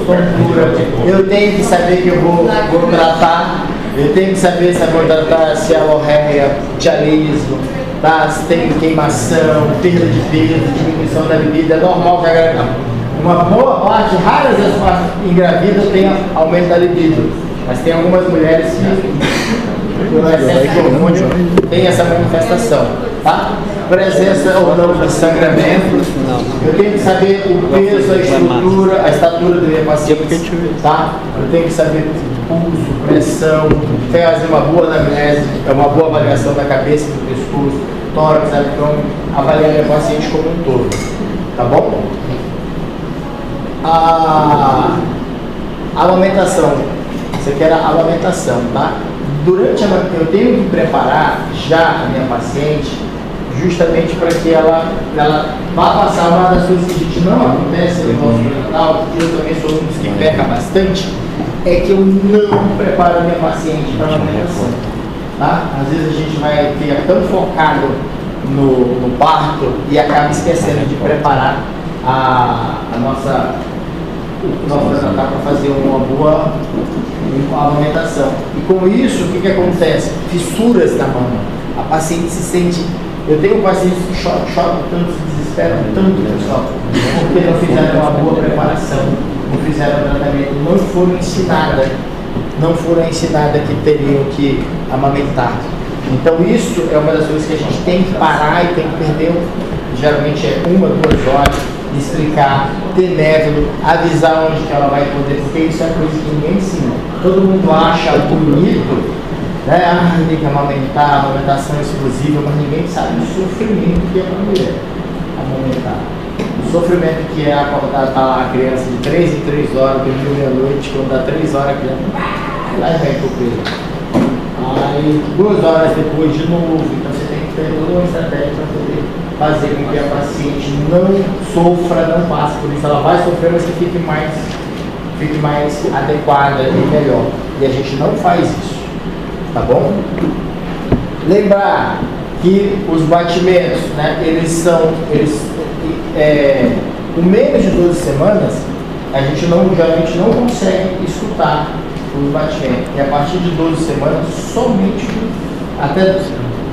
tontura. Eu tenho que saber que eu vou tratar. Eu tenho que saber se eu vou tratar se é alorreia, dialismo, tá? Se tem queimação, perda de peso, diminuição da bebida. É normal que uma boa parte, raras as engravidas tem aumento da libido. Mas tem algumas mulheres que tem essa manifestação, tá? Presença ou não de sangramento. Eu tenho que saber o peso, a estatura do meu paciente, tá? Eu tenho que saber pulso, pressão, fazer uma boa anamnese, uma boa avaliação da cabeça, do pescoço, tórax, abdômen, avaliar meu paciente como um todo, tá bom? A amamentação, isso aqui era a amamentação, tá? Durante eu tenho que preparar já a minha paciente justamente para que ela vá passar. Uma das coisas que a gente não acontece no nosso pré-natal, que eu também sou um dos que peca bastante, é que eu não preparo a minha paciente para a amamentação. Tá? Às vezes a gente vai ficar tão focado no parto e acaba esquecendo de preparar o nosso pré-natal para fazer uma boa amamentação. E com isso, o que acontece? Fissuras na mama. A paciente se sente... Eu tenho pacientes que choram tanto, se desesperam tanto, pessoal, porque não fizeram uma boa preparação, não fizeram tratamento, não foram ensinadas que teriam que amamentar. Então isso é uma das coisas que a gente tem que parar e tem que perder, geralmente é 1, 2 horas, explicar, ter método, avisar onde que ela vai poder, porque isso é coisa que ninguém ensina. Todo mundo acha bonito, né? Tem que amamentar, amamentação exclusiva, mas ninguém sabe o sofrimento que é para a mulher amamentar. O sofrimento que é acordar, tá lá a criança de 3 em 3 horas, dormir meia-noite, quando dá 3 horas a criança lá e vem pro peito. Aí 2 horas depois de novo, então você tem que ter toda uma estratégia para poder fazer com que a paciente não sofra, não passe por isso. Ela vai sofrer, mas que fique mais adequada e melhor. E a gente não faz isso, tá bom? Lembrar que os batimentos, né, com menos de 12 semanas, a gente geralmente não consegue escutar os batimentos. E a partir de 12 semanas, somente até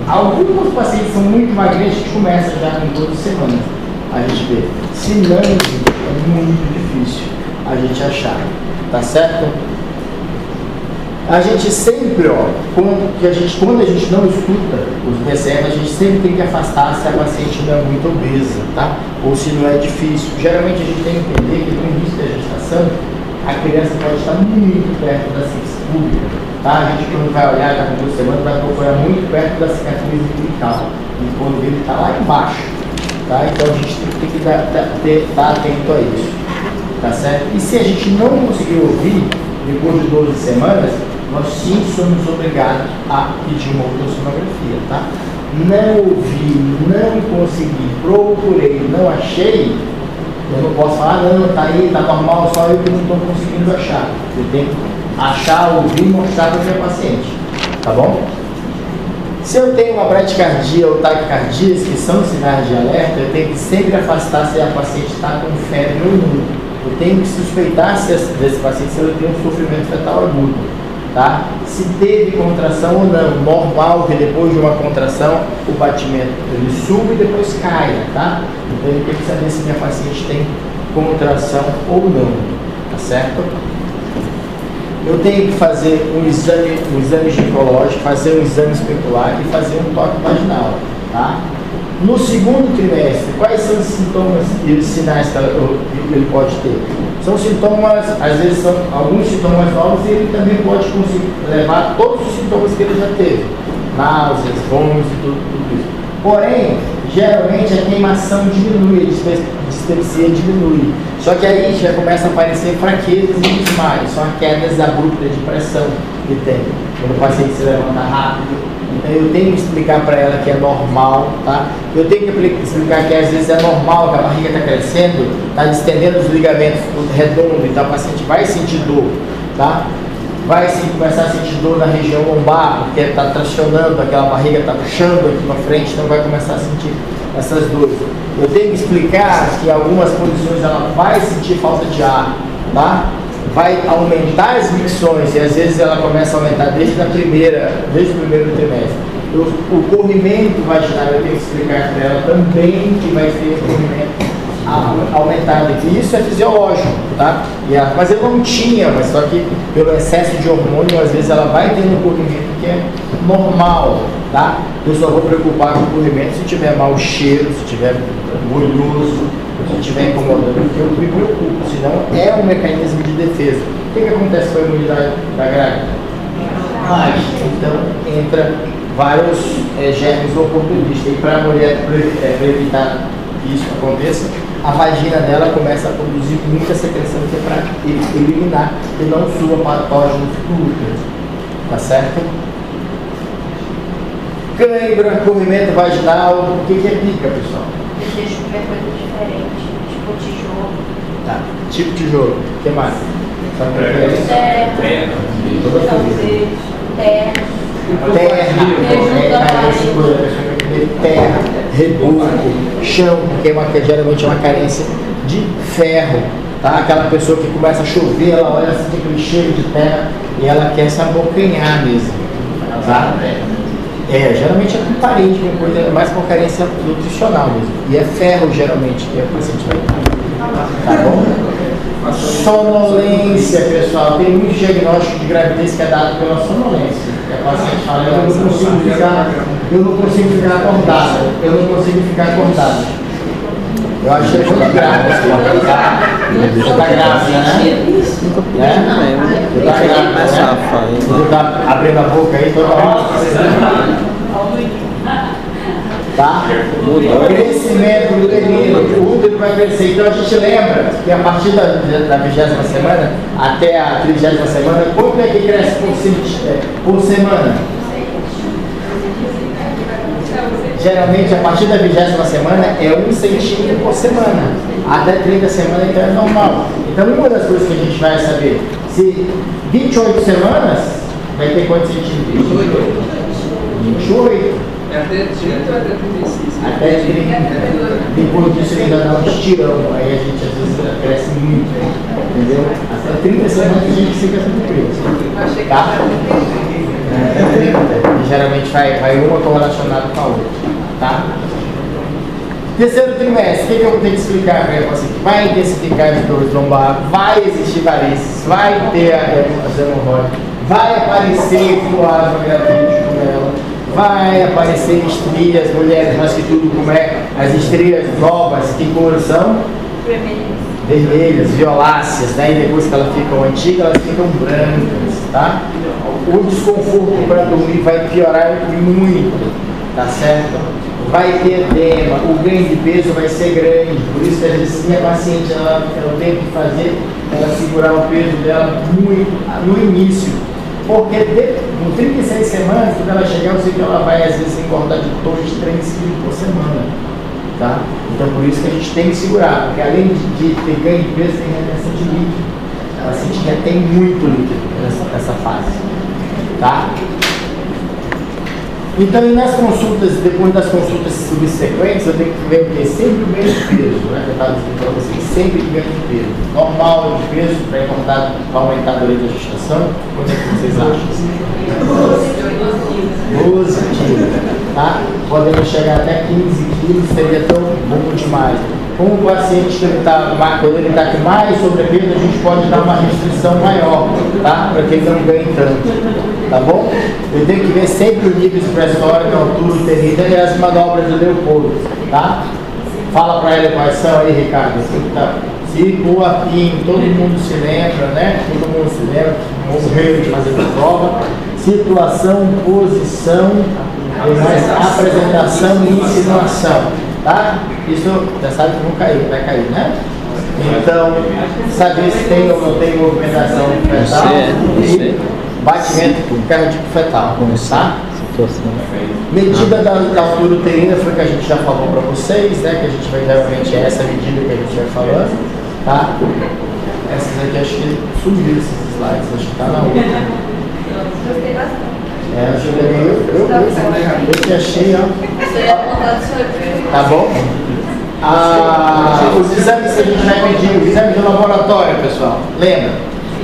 alguns pacientes são muito magrinhos, a gente começa já com 12 semanas. A gente vê. Se não, é muito difícil a gente achar. Tá certo? A gente sempre, quando a gente não escuta os reservas, a gente sempre tem que afastar se a paciente não é muito obesa, tá? Ou se não é difícil. Geralmente a gente tem que entender que no início da gestação, a criança pode estar muito perto da cicatriz pública, tá? A gente quando vai olhar, está com 2 semanas, vai procurar muito perto da cicatriz umbilical. E quando ele está lá embaixo, tá? Então a gente tem que estar atento a isso, tá certo? E se a gente não conseguir ouvir, depois de 12 semanas, nós sim somos obrigados a pedir uma ultrassonografia, tá? Não ouvi, não consegui, procurei, não achei, eu não posso falar, não, tá aí, tá normal, só eu que não estou conseguindo achar. Eu tenho que achar, ouvir e mostrar para o meu paciente, tá bom? Se eu tenho uma bradicardia ou taquicardias, que são sinais de alerta, eu tenho que sempre afastar se a paciente está com febre ou não. Eu tenho que suspeitar desse paciente se ele tem um sofrimento fetal agudo, tá? Se teve contração ou não. Normal que depois de uma contração o batimento ele suba e depois caia, tá? Então eu tenho que saber se minha paciente tem contração ou não, tá certo? Eu tenho que fazer um exame ginecológico, fazer um exame especular e fazer um toque vaginal, tá? No segundo trimestre, quais são os sintomas e os sinais que ele pode ter? São sintomas, às vezes são alguns sintomas novos e ele também pode conseguir levar todos os sintomas que ele já teve. Náuseas, vômitos e tudo isso. Porém, geralmente a queimação diminui, a dispepsia diminui. Só que aí já começa a aparecer fraquezas e desmaios, são as quedas abruptas de pressão que tem. Quando o paciente se levanta rápido. Então eu tenho que explicar para ela que é normal, tá? Eu tenho que explicar que às vezes é normal, que a barriga está crescendo, está distendendo os ligamentos redondos, então a paciente vai sentir dor, tá? Vai começar a sentir dor na região lombar, porque está tracionando, aquela barriga está puxando aqui para frente, então vai começar a sentir essas dores. Eu tenho que explicar que em algumas posições ela vai sentir falta de ar, tá? Vai aumentar as micções e às vezes ela começa a aumentar desde o primeiro trimestre. O corrimento vaginal, eu tenho que explicar para ela também que vai ter corrimento aumentado, que isso é fisiológico, tá? Mas eu não tinha, mas só que pelo excesso de hormônio, às vezes ela vai tendo um corrimento que é normal, tá? Eu só vou preocupar com o corrimento se tiver mau cheiro, se tiver bolhoso, se estiver incomodando, porque eu me preocupo, senão é um mecanismo de defesa. O que acontece com a imunidade da grávida? Então entra vários germes oportunistas, e para a mulher, para evitar que isso aconteça, a vagina dela começa a produzir muita secreção que é para eliminar e não suba patógenos do útero, tá certo? Cãibra, corrimento vaginal, o que é pica, pessoal? Desejo comer coisa diferente, tipo tijolo. Tá. Tipo de jogo. O que mais? Sabe o que é isso? Terra. Terra, reboco, chão, porque geralmente é uma carência de ferro, tá? Aquela pessoa que começa a chover, ela olha assim, tem aquele cheiro de terra e ela quer se abocanhar mesmo, tá? Geralmente é com parede, com coisa, mais com carência nutricional mesmo, e é ferro geralmente que o paciente vai ter, tá bom? Sonolência, pessoal, tem muito diagnóstico de gravidez que é dado pela sonolência. A paciente fala, eu não consigo ficar acordada, eu não consigo ficar acordada. Eu acho que ele já está grávida. Já está grávida, né? Já está grávida, né? Você está abrindo a boca aí toda hora. Tá? O crescimento do uterino, o útero vai crescer. Então a gente lembra que a partir da 20ª semana até a 30ª semana, quanto é que cresce por semana? Geralmente a partir da 20ª semana é 1 centímetro por semana. Até 30 semanas então é normal. Então uma das coisas que a gente vai saber, se 28 semanas, vai ter quantos centímetros? 28. Até 30 ou até 36? Até 30. Depois disso ele ainda dá um estirão. Aí a gente às vezes cresce muito. Entendeu? Até 30 semanas a gente fica tudo preso. Tá? Até 30. E geralmente vai uma correlacionada com a outra. Tá? Terceiro trimestre, o que eu vou ter que explicar para você? Vai intensificar as dores lombar, vai existir varizes, vai ter as hemorroidas, vai aparecer cloasma gravídico nela. Vai aparecer estrias, mulheres, mas que tudo como é, as estrias novas, que cor são? Vermelhas, violáceas, né? E depois que elas ficam antigas, elas ficam brancas, tá? O desconforto para dormir vai piorar muito, tá certo? Vai ter edema, o ganho de peso vai ser grande, por isso que às vezes a paciente ela tem que fazer, ela segurar o peso dela muito no início. Porque com 36 semanas, quando ela chegar, eu sei que ela vai às vezes engordar de torno de 3 quilos por semana. Tá? Então por isso que a gente tem que segurar, porque além de ter ganho de peso, tem retenção de líquido. A paciente retém muito líquido nessa fase. Tá? Então, e nas consultas, depois das consultas subsequentes, eu tenho que ver o que? Sempre o ganho de peso, né? Eu estava dizendo para vocês, sempre ganho de peso. Normal de peso para aumentar durante a gestação. Quanto é que vocês acham? 12 quilos, tá? Podemos chegar até 15 quilos, seria tão pouco demais. Como o paciente quando ele está com mais sobrepeso, a gente pode dar uma restrição maior, tá? Para que ele não ganhe tanto, tá bom? Eu tenho que ver sempre o nível expressório, a altura uterina e as manobras do Leopoldo, tá? Fala para ele quais são aí, Ricardo. Ciclo afim, todo mundo se lembra, né? Todo mundo se lembra, morreu de fazer a prova. Situação, posição, apresentação e insinuação, tá? Isso já sabe que vai cair, né? Então, saber se tem ou não tem movimentação fetal e batimento cardíaco fetal, tá? Medida da altura uterina foi que a gente já falou para vocês, né? Que a gente vai realmente essa medida que a gente vai falando, tá? Essas aqui acho que sumiram esses slides, acho que tá na outra. Gostei bastante. Eu que achei, ó. Tá bom? Os exames que a gente vai medir, o exame do laboratório, pessoal, lembra?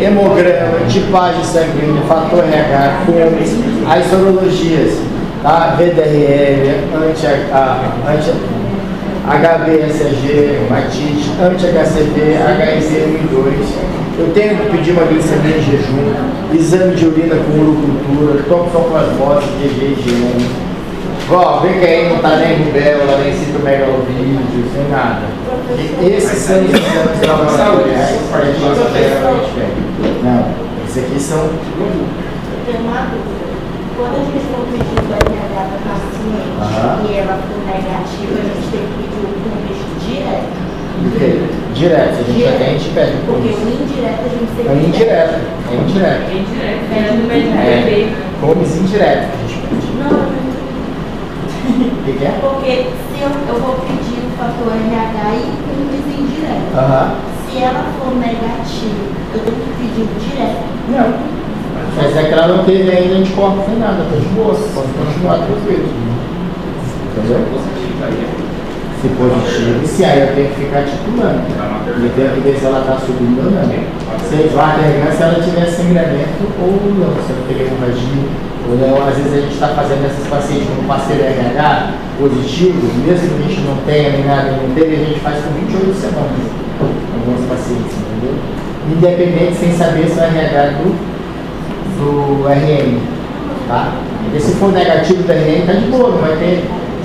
Hemograma, tipagem sanguínea, fator RH, CUMES, as sorologias, tá? VDRL, HB-SG, hematite, anti-HCV, HIC1 e 2. Eu tenho que pedir uma glicemia em jejum, exame de urina com urocultura, toxoplasmose, IgG, IgM. Ó, vê que aí não tá nem rubéola, nem citomegalovírus, nem nada. Esses são os exames laboratoriais que a gente geralmente pega. Não, esses aqui são... Quando a gente for pedir o RH para paciente e ela for negativa, a gente tem que pedir o CUMES direto. Direto, a gente até a gente pede. Porque o indireto a gente sempre pede. É indireto. CUMES indireto a gente pede. Não. O que é? Porque se eu vou pedir o fator RH e CUMES indireto. Se ela for negativa, eu tenho que pedir direto. Não. Mas é que ela não teve ainda anticorpos nem nada, tá de boa, pode continuar tranquilo. Entendeu? Se positivo, se aí eu tenho que ficar titulando. Eu tenho que ver se ela está subindo ou não. Vocês vão agregar se ela tiver sangramento ou não, se ela teria hemorragia ou não. Às vezes a gente está fazendo essas pacientes com parceiro RH positivo, mesmo que a gente não tenha nem nada, não teve, a gente faz com 28 semanas. Alguns pacientes, entendeu? Independente, sem saber se é RH do RM, tá? Porque se for negativo do RM, tá de boa, não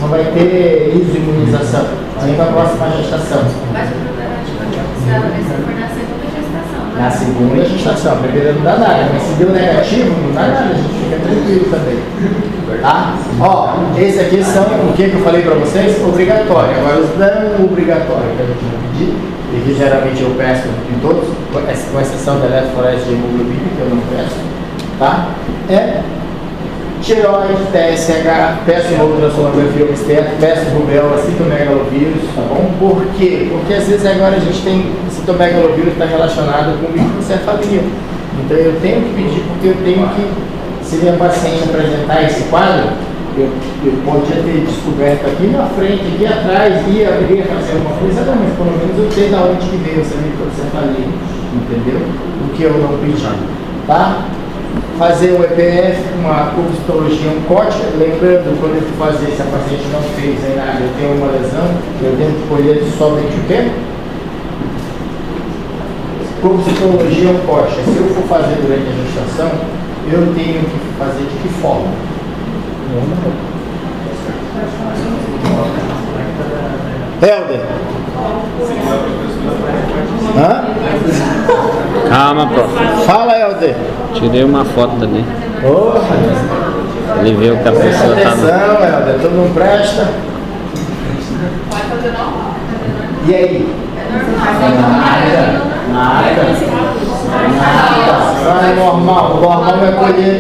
vai ter isoimunização, nem para a próxima gestação. Mas o problema se ela for na segunda gestação, né? Na segunda gestação, a primeira não dá nada, mas se deu negativo, não dá nada, a gente fica tranquilo também. Tá? Ó, esse aqui são o que eu falei para vocês? Obrigatório. Agora os não obrigatórios que a gente vai pedir, e que geralmente eu peço em todos, com exceção da eletroforese de hemoglobina, que eu não peço, tá? É tireoide, TSH, peço ultrassonografia externa, peço rubéola, citomegalovírus, tá bom? Por quê? Porque às vezes agora a gente tem citomegalovírus que está relacionado com microcefalia. Então eu tenho que pedir, porque eu tenho que, se minha paciente apresentar esse quadro, eu podia ter descoberto aqui na frente, aqui atrás, ia fazer uma coisa, não, mas pelo menos eu sei de onde que veio essa microcefalia, entendeu? O que eu não pedi, tá? Fazer um EPF, uma copistologia, um corte, lembrando, quando eu for fazer, se a paciente não fez aí nada, eu tenho uma lesão, eu tenho que colher somente o quê? Copistologia, um corte. Se eu for fazer durante a gestação, eu tenho que fazer de que forma? Helder. Hã? Calma, prof. Fala, Helder. Tirei uma foto também. Ô, Ele viu que a presta pessoa tá no... atenção, Helder. Tu não presta? Pode fazer normal. E aí? Nada. Não é normal. O normal é colher.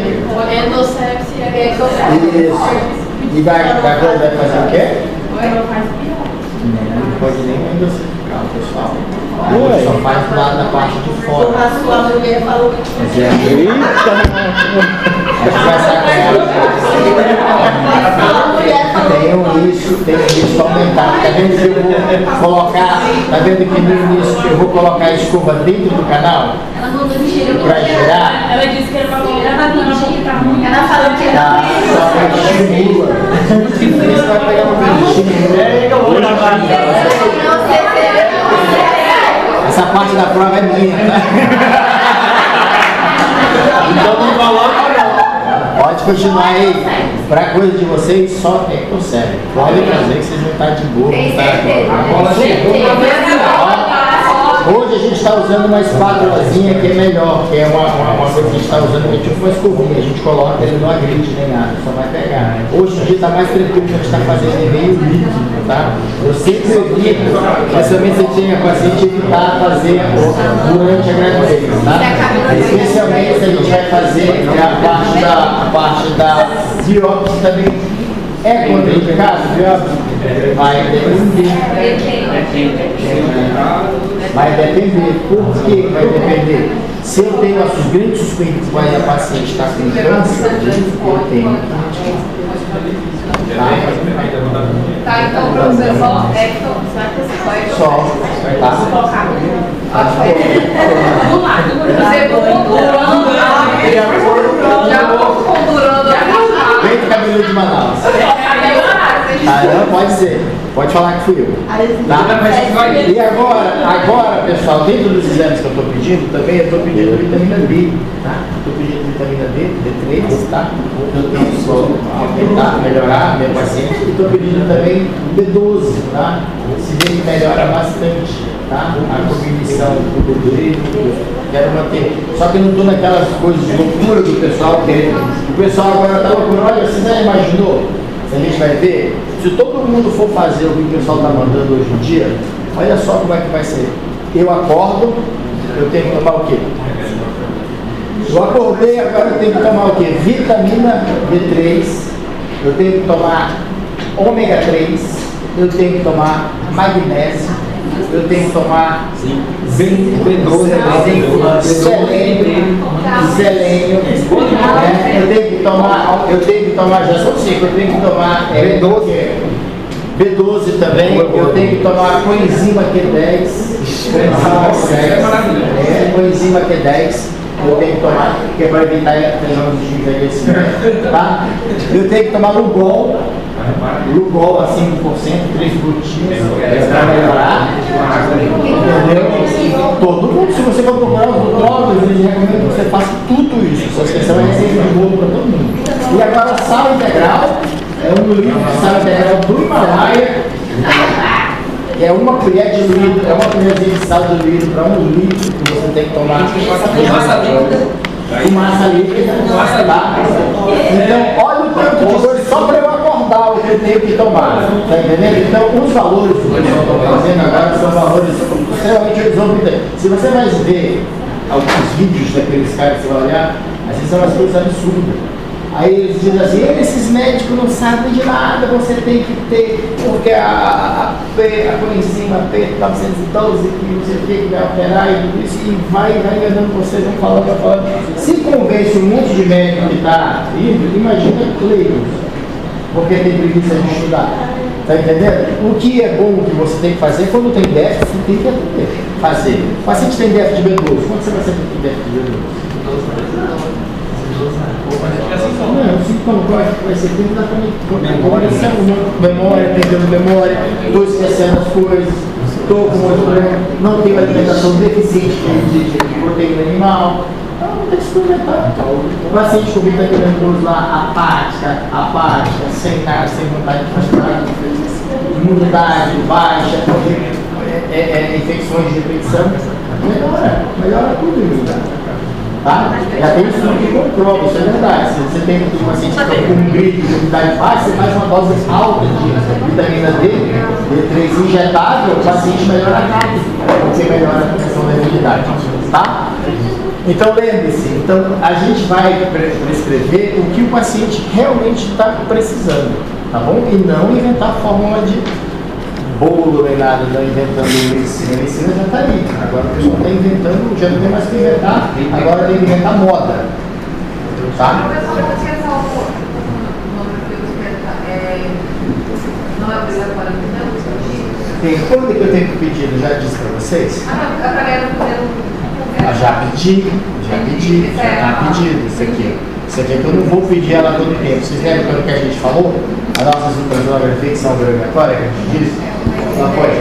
Endosepsia é endosepsia. Isso. E vai fazer o quê? Não pode nem endossecar, pessoal. Só faz do lado da parte de fora. A sua mulher falou que tinha. Tem um risco aumentado. Tá vendo que eu vou colocar? Tá vendo que no início eu vou colocar a escova dentro do canal? Pra girar? Ela disse que era pra colocar na Ela falou que Tá, só estimula. Isso vai pegar um estimula. Essa parte da prova é minha, tá? Então não coloca não. Pode continuar aí. Pra coisa de vocês, só Ectoserve. Pode fazer que vocês vão estar de boa. A bola chegou. Hoje a gente está usando uma espátulazinha que é melhor, que é uma coisa que a gente está usando, que é tipo uma escovinha. A gente coloca, ele não agride nem nada, só vai pegar. Hoje em dia está mais tranquilo que a gente está fazendo meio líquido, tá? Eu sempre evito, especialmente se tinha paciente, evitar fazer durante a gravidez, tá? Especialmente se a gente vai fazer a parte da biópsia também. É contraindicado, biópsia? Vai depender. Vai depender. Por que vai depender? Se eu tenho as grandes suspeitas que a paciente está com câncer, eu tenho. Tá, então para você só Só. Tá? Vamos lá. Você condurando já vou condurando a Vem do cabelo de Manaus. Ah, não, pode ser. Pode falar que fui eu. Tá? E agora, pessoal, dentro dos exames que eu estou pedindo, também eu estou pedindo vitamina D, tá? Estou pedindo vitamina D, D3, tá? Eu tenho que aumentar, melhorar minha paciente. E estou pedindo também B12, tá? Se vê que melhora bastante, tá? A cognição do bebê, quero manter. Só que eu não estou naquelas coisas de loucura do pessoal querendo. O pessoal agora está loucura. Olha, você já imaginou? A gente vai ver, se todo mundo for fazer o que o pessoal está mandando hoje em dia, olha só como é que vai ser. Eu acordo, eu tenho que tomar o quê? Eu acordei, agora eu tenho que tomar o quê? Vitamina D3, eu tenho que tomar ômega 3, eu tenho que tomar magnésio, eu tenho que tomar B12, selênio, né? Eu tenho que tomar, já sou 5, eu tenho que tomar B12 também, eu tenho que tomar coenzima Q10, coenzima Q10, eu tenho que tomar, que é para evitar fenômeno de envelhecimento, tá? Eu tenho que tomar Lugol a 5%, 3 gotinhas, para melhorar, entendeu? Todo mundo, se você for procurar os nutrólogo, eles recomendam que você faça tudo isso, sua questão é receita de bolo para todo mundo. E agora, sal integral, é 1 litro de sal integral do Himalaia, que é uma colher diluída, é uma colherzinha de sal diluído para 1 litro que você tem que tomar. Massa líquida, tá? Então, olha o tanto de coisa só para eu acordar o que eu tenho que tomar, tá entendendo? Então, os valores que o pessoal está fazendo agora são valores extremamente exorbitantes. Se você vai ver alguns vídeos daqueles caras que você vai olhar, às vezes são umas coisas absurdas. Aí eles dizem assim, esses médicos não sabem de nada, você tem que ter, porque a coenzima P912, que não sei o que vai operar e tudo isso, e vai enganando vocês, vão falando. Se convence um monte de médico que está indo, imagina leigos, porque tem preguiça de estudar. Tá entendendo? O que é bom que você tem que fazer, quando tem déficit, você tem que fazer. O paciente tem déficit de B12, quanto você vai ter déficit de B12? Não, sintoma vai ser tudo exatamente memória, perdendo memória, estou esquecendo as coisas, estou com muito problema, não tenho alimentação deficiente de proteína animal. Então tem que experimentar. O paciente com vitamina B12 lá, apática, sem nada, sem vontade de fazer nada, imunidade baixa, infecções de repetição, melhora tudo a imunidade. Tá? Já tem estudo que comprova, isso é verdade. Se você tem um paciente que está com um grito de imunidade baixa, você faz uma dose alta de vitamina D3 injetável, o paciente melhora rápido, porque melhora a questão da imunidade. Tá? Então lembre-se, a gente vai prescrever o que o paciente realmente está precisando, tá bom? E não inventar fórmula de bolo nem nada, não inventando medicina. A medicina já está aí. Agora o pessoal está inventando, já não tem mais que inventar, agora tem que inventar moda. Tá? Não é obrigatório, não? Quando que eu tenho que pedir? Eu já disse para vocês? Já pedi, está pedido isso aqui. Isso aqui é que eu não vou pedir ela todo tempo. Vocês lembram quando que a gente falou? A nossa ultrassonografia que são obrigatórias, que a gente disse? Não foi?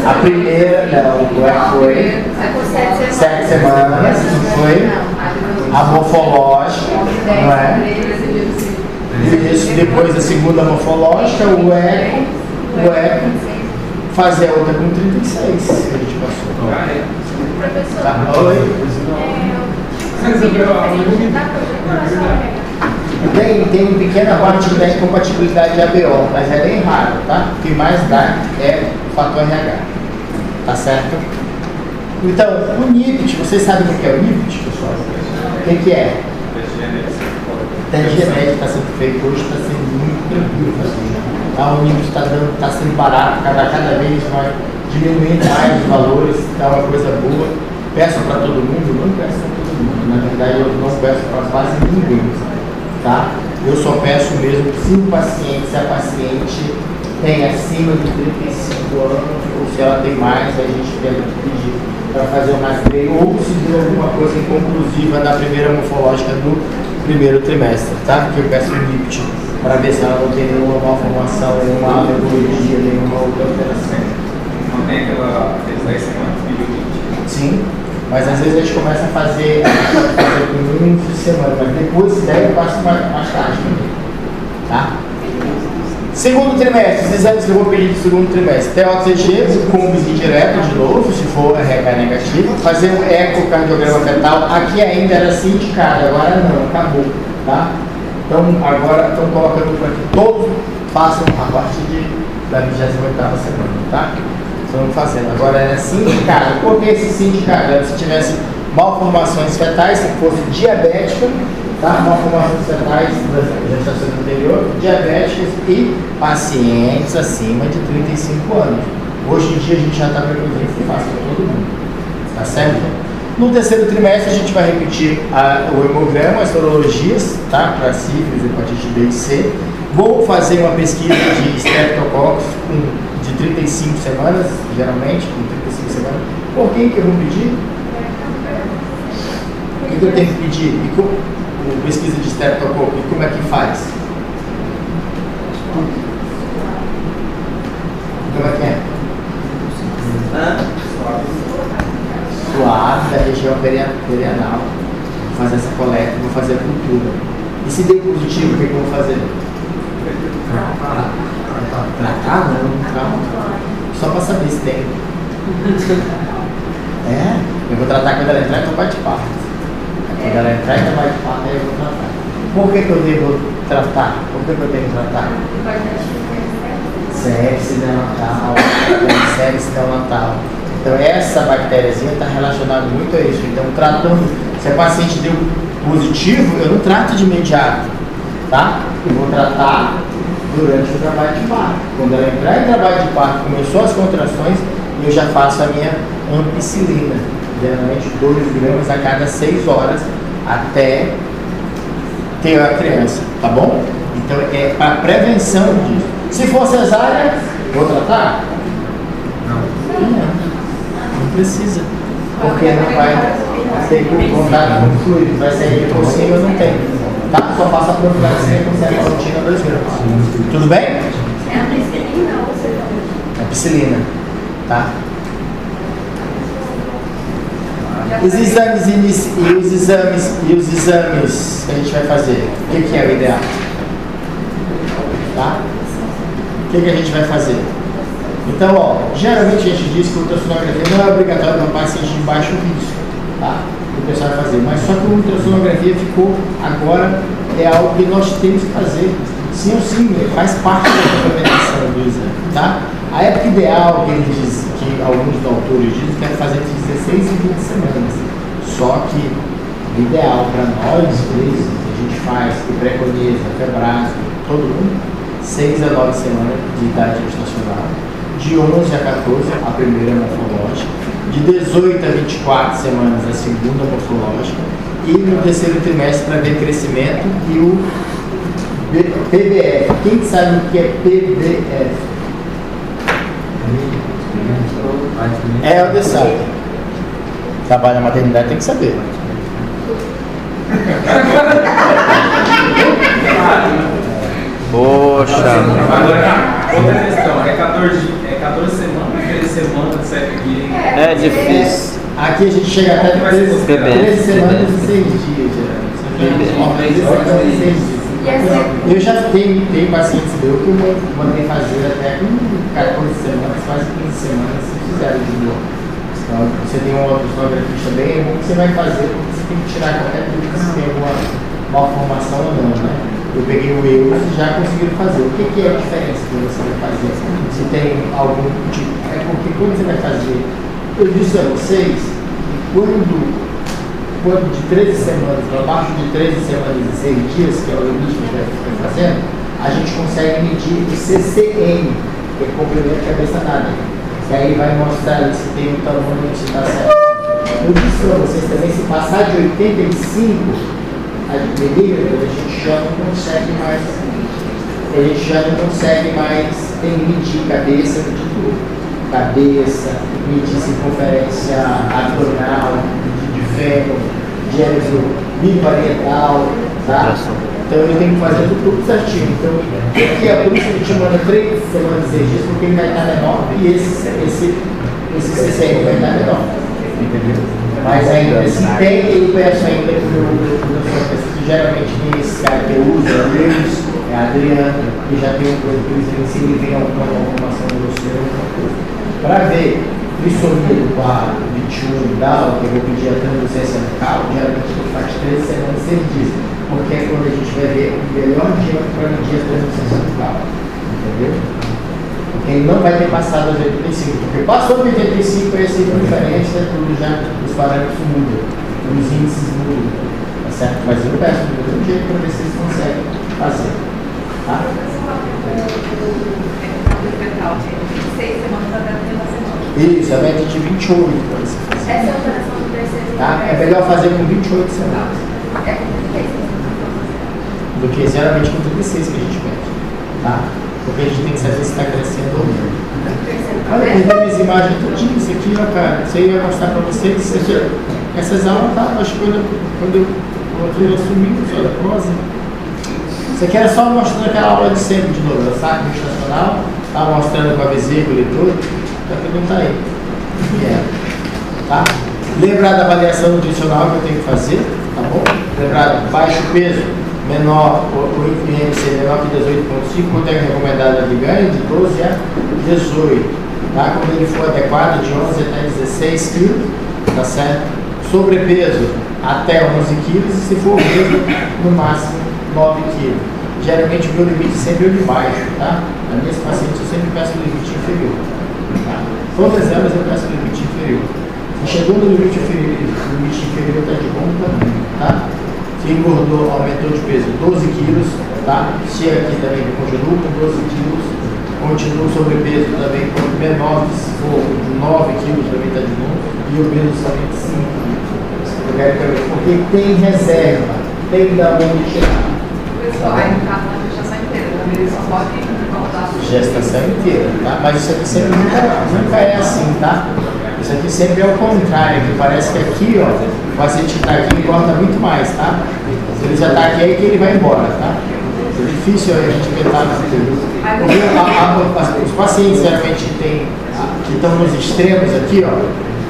A primeira, não, foi 7 semanas, foi a morfológica, não é? Isso, depois a segunda morfológica, o eco, fazer a outra com 36, que a gente passou. Tá? Oi? Tem uma pequena parte de incompatibilidade de ABO, mas é bem raro, tá? O que mais dá é o fator RH, tá certo? Então, o NIPT, vocês sabem o que é o NIPT, pessoal? O que é? Teste genético está sendo feito hoje, está sendo muito tranquilo. Tá? O NIPT está sendo barato, cada vez vai diminuindo mais os valores, tá uma coisa boa. Peço para todo mundo? Não peço para todo mundo, na verdade eu não peço para quase ninguém. Tá? Eu só peço mesmo que se a paciente tem acima de 35 anos, ou se ela tem mais, a gente deve pedir para fazer um rastreio, ou se deu alguma coisa inconclusiva na primeira morfológica do primeiro trimestre, tá? Que eu peço um NIPT para ver se ela não tem nenhuma malformação, nenhuma alergia, nenhuma outra alteração. Não tem aquela 10 semanas de NIPT? Sim. Mas às vezes a gente começa a fazer com 11 semanas, mas depois se der eu passo mais tarde também. Tá? Segundo trimestre, os exames que eu vou pedir do segundo trimestre. TOCG, com visita direto de novo, se for RH negativo. Fazer um ecocardiograma fetal, aqui ainda era assim indicado, agora não, acabou. Tá? Então agora estão colocando para que todos façam a partir da 28ª semana. Tá? Estamos fazendo. Agora era sindicado. Por que esse sindicado? Era se tivesse malformações fetais, se fosse diabética, tá? Malformações fetais da gestação anterior, diabéticas e pacientes acima de 35 anos. Hoje em dia a gente já está preparando que faz para todo mundo. Tá certo? No terceiro trimestre a gente vai repetir o hemograma, as sorologias, tá? Para sífilis, hepatite B e C. Vou fazer uma pesquisa de streptococcus de 35 semanas, geralmente, com 35 semanas. Por quem que eu vou pedir? O que eu tenho que pedir? Pesquisa de streptococcus, e como é que faz? Como é que é? Suave da região perianal. Vou fazer essa coleta, vou fazer a cultura. E se deu positivo, o que eu vou fazer? Tratar? Não, calma. Só para saber se tem. Eu vou tratar quando ela entrar em trabalho de parto. Quando ela entrar em trabalho de parto, aí eu vou tratar. Por que eu devo tratar? Por que eu tenho que tratar? Sepse neonatal, sepse neonatal. Então essa bactériazinha está relacionada muito a isso. Então tratando, se a paciente deu positivo, eu não trato de imediato, tá? Eu vou tratar durante o trabalho de parto. Quando ela entrar em trabalho de parto, começou as contrações, eu já faço a minha ampicilina, geralmente 2 gramas a cada 6 horas até ter a criança, tá bom? Então é para prevenção disso. Se for cesárea, vou tratar? Não precisa. Porque não vai ter contato com o fluido, vai sair por cima, não tem. Tá? Só faça a profilaxia com cefalotina 2 gramas. Tudo bem? É a ampicilina ou você A ampicilina, tá? Os exames e os exames que a gente vai fazer, o que é o ideal? Tá? O que a gente vai fazer? Então, ó, geralmente a gente diz que a ultrassonografia não é obrigatória para paciente de baixo risco, tá? O pessoal vai fazer, mas só que a ultrassonografia ficou agora, é algo que nós temos que fazer, sim ou sim, faz parte da complementação do exame, tá? A época ideal que ele diz, que alguns autores dizem que é fazer de 16 e 20 semanas, só que o ideal para nós, que a gente faz, que preconiza, Febrasco, todo mundo, 6 a 9 semanas de idade gestacional, de 11 a 14 a primeira morfológica, de 18 a 24 semanas a segunda morfológica e no terceiro trimestre para ver crescimento e o PDF. Quem sabe o que é PDF? É o DSAP. Trabalha na maternidade, tem que saber. Poxa. Agora, outra questão, é 14 semanas, 13 semanas, 7 dias. É difícil. Aqui a gente chega até 13 semanas e 6 dias, geralmente. Eu já tenho pacientes meus que eu mandei fazer até com 14 semanas, quase 15 semanas, se fizeram de novo. Então, você tem um ultrassonografista bem, é bom que você vai fazer, porque você tem que tirar qualquer dúvida se tem alguma malformação ou não, né? Eu peguei o eu e já conseguiram fazer. O que é a diferença que você vai fazer? Se tem algum tipo. É porque quando você vai fazer, eu disse a vocês que quando de 13 semanas, para baixo de 13 semanas e 6 dias, que é o limite que a gente vai fazendo, a gente consegue medir o CCM, que é comprimento de cabeça nada. E aí vai mostrar se tem um tamanho, se está certo. Eu disse para vocês também, se passar de 85 milímetros, a gente já não consegue mais. A gente já não consegue mais medir cabeça, medir tudo. Cabeça, medir circunferência abdominal, de fêmur, diâmetro biparietal, tá? Então ele tem que fazer tudo certinho. Então, o que é? Por isso que ele te manda 3 semanas e 6 dias, porque ele vai estar menor e esse CCM vai estar menor. Entendeu? Mas ainda, se tem, ele peço ainda que geralmente tem esse cara que eu uso, é o Deus, é a Adriana, que já tem um coisa que eles vem vem alguma informação grosseira, alguma coisa. Para ver trissomia do quadro, 21, Down, que eu vou pedir a translucência bucal, geralmente ele faz 13 semanas e 6 dias, porque é quando a gente vai ver o melhor dia para medir a translucência bucal. Entendeu? Porque ele não vai ter passado aos 85, porque passou de 85 é circunferência, tudo já, os parâmetros mudam, os índices mudam, tá certo? Mas eu peço do mesmo jeito para ver se eles conseguem fazer, tá? do fetal, de 26 semanas até 30 semanas. Isso, a meta de 28 para você fazer. Essa é a alteração do terceiro. Tá? É melhor fazer com 28 semanas É com 36. do que geralmente com 36 que a gente pede. Tá? Porque a gente tem que saber se está crescendo ou não. Olha, eu tenho minhas imagens todinhas, isso aqui, ó, cara. Isso aí eu ia mostrar para vocês. Essas aulas, tá? Acho que quando eu assumi só da prosa. Isso aqui era só mostrando aquela aula de sempre de novo, sabe? Gestacional, tá mostrando com a vesícula e tudo. Só que não tá aí. Tá? Lembrar da avaliação nutricional que eu tenho que fazer, tá bom? Lembrar baixo peso, menor, o IMC menor que 18,5, quanto é recomendado de ganho? De 12 a 18. Tá? Quando ele for adequado, de 11 até 16 quilos, tá certo? Sobrepeso até 11 quilos e se for obeso, no máximo 9 quilos. Geralmente o meu limite sempre é de baixo, tá? Na minha paciente eu sempre peço o limite inferior. Tá? Todas elas eu peço o limite inferior. Se chegou no limite inferior está de bom também, tá? Se engordou, aumentou de peso 12 quilos, tá? Se aqui também continua com 12 quilos, continua o sobrepeso também com menor, se for de 9 quilos também está de bom, e o obeso somente 5 quilos. Porque tem reserva, tem da onde chegar. Por isso, vai entrar na gestação inteira, também ele só pode voltar. Gestação inteira, tá? Mas isso aqui sempre nunca é assim, tá? Isso aqui sempre é o contrário, que parece que aqui, ó, o paciente que está aqui importa muito mais, tá? Se ele já está aqui, é que ele vai embora, tá? É difícil a gente tentar manter. Porque os pacientes geralmente que estão nos extremos aqui, ó,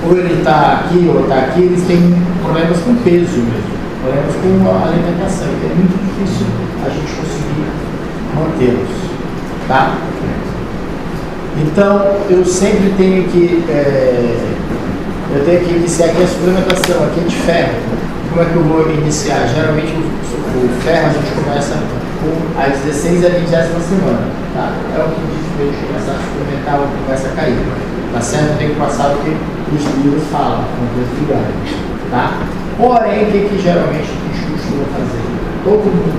ou ele está aqui ou está aqui, eles têm problemas com peso mesmo, problemas com a alimentação. Então é muito difícil a gente conseguir mantê-los, tá? Então, eu sempre tenho que iniciar aqui a suplementação, aqui de ferro. Como é que eu vou iniciar? Geralmente o ferro a gente começa com as 16 a 20ª semana, tá? É o que diz para a gente começar a suplementar ou começa a cair, tá certo? Tem que passar o que os livros falam, tá? Porém, o que geralmente a gente costuma fazer? Todo mundo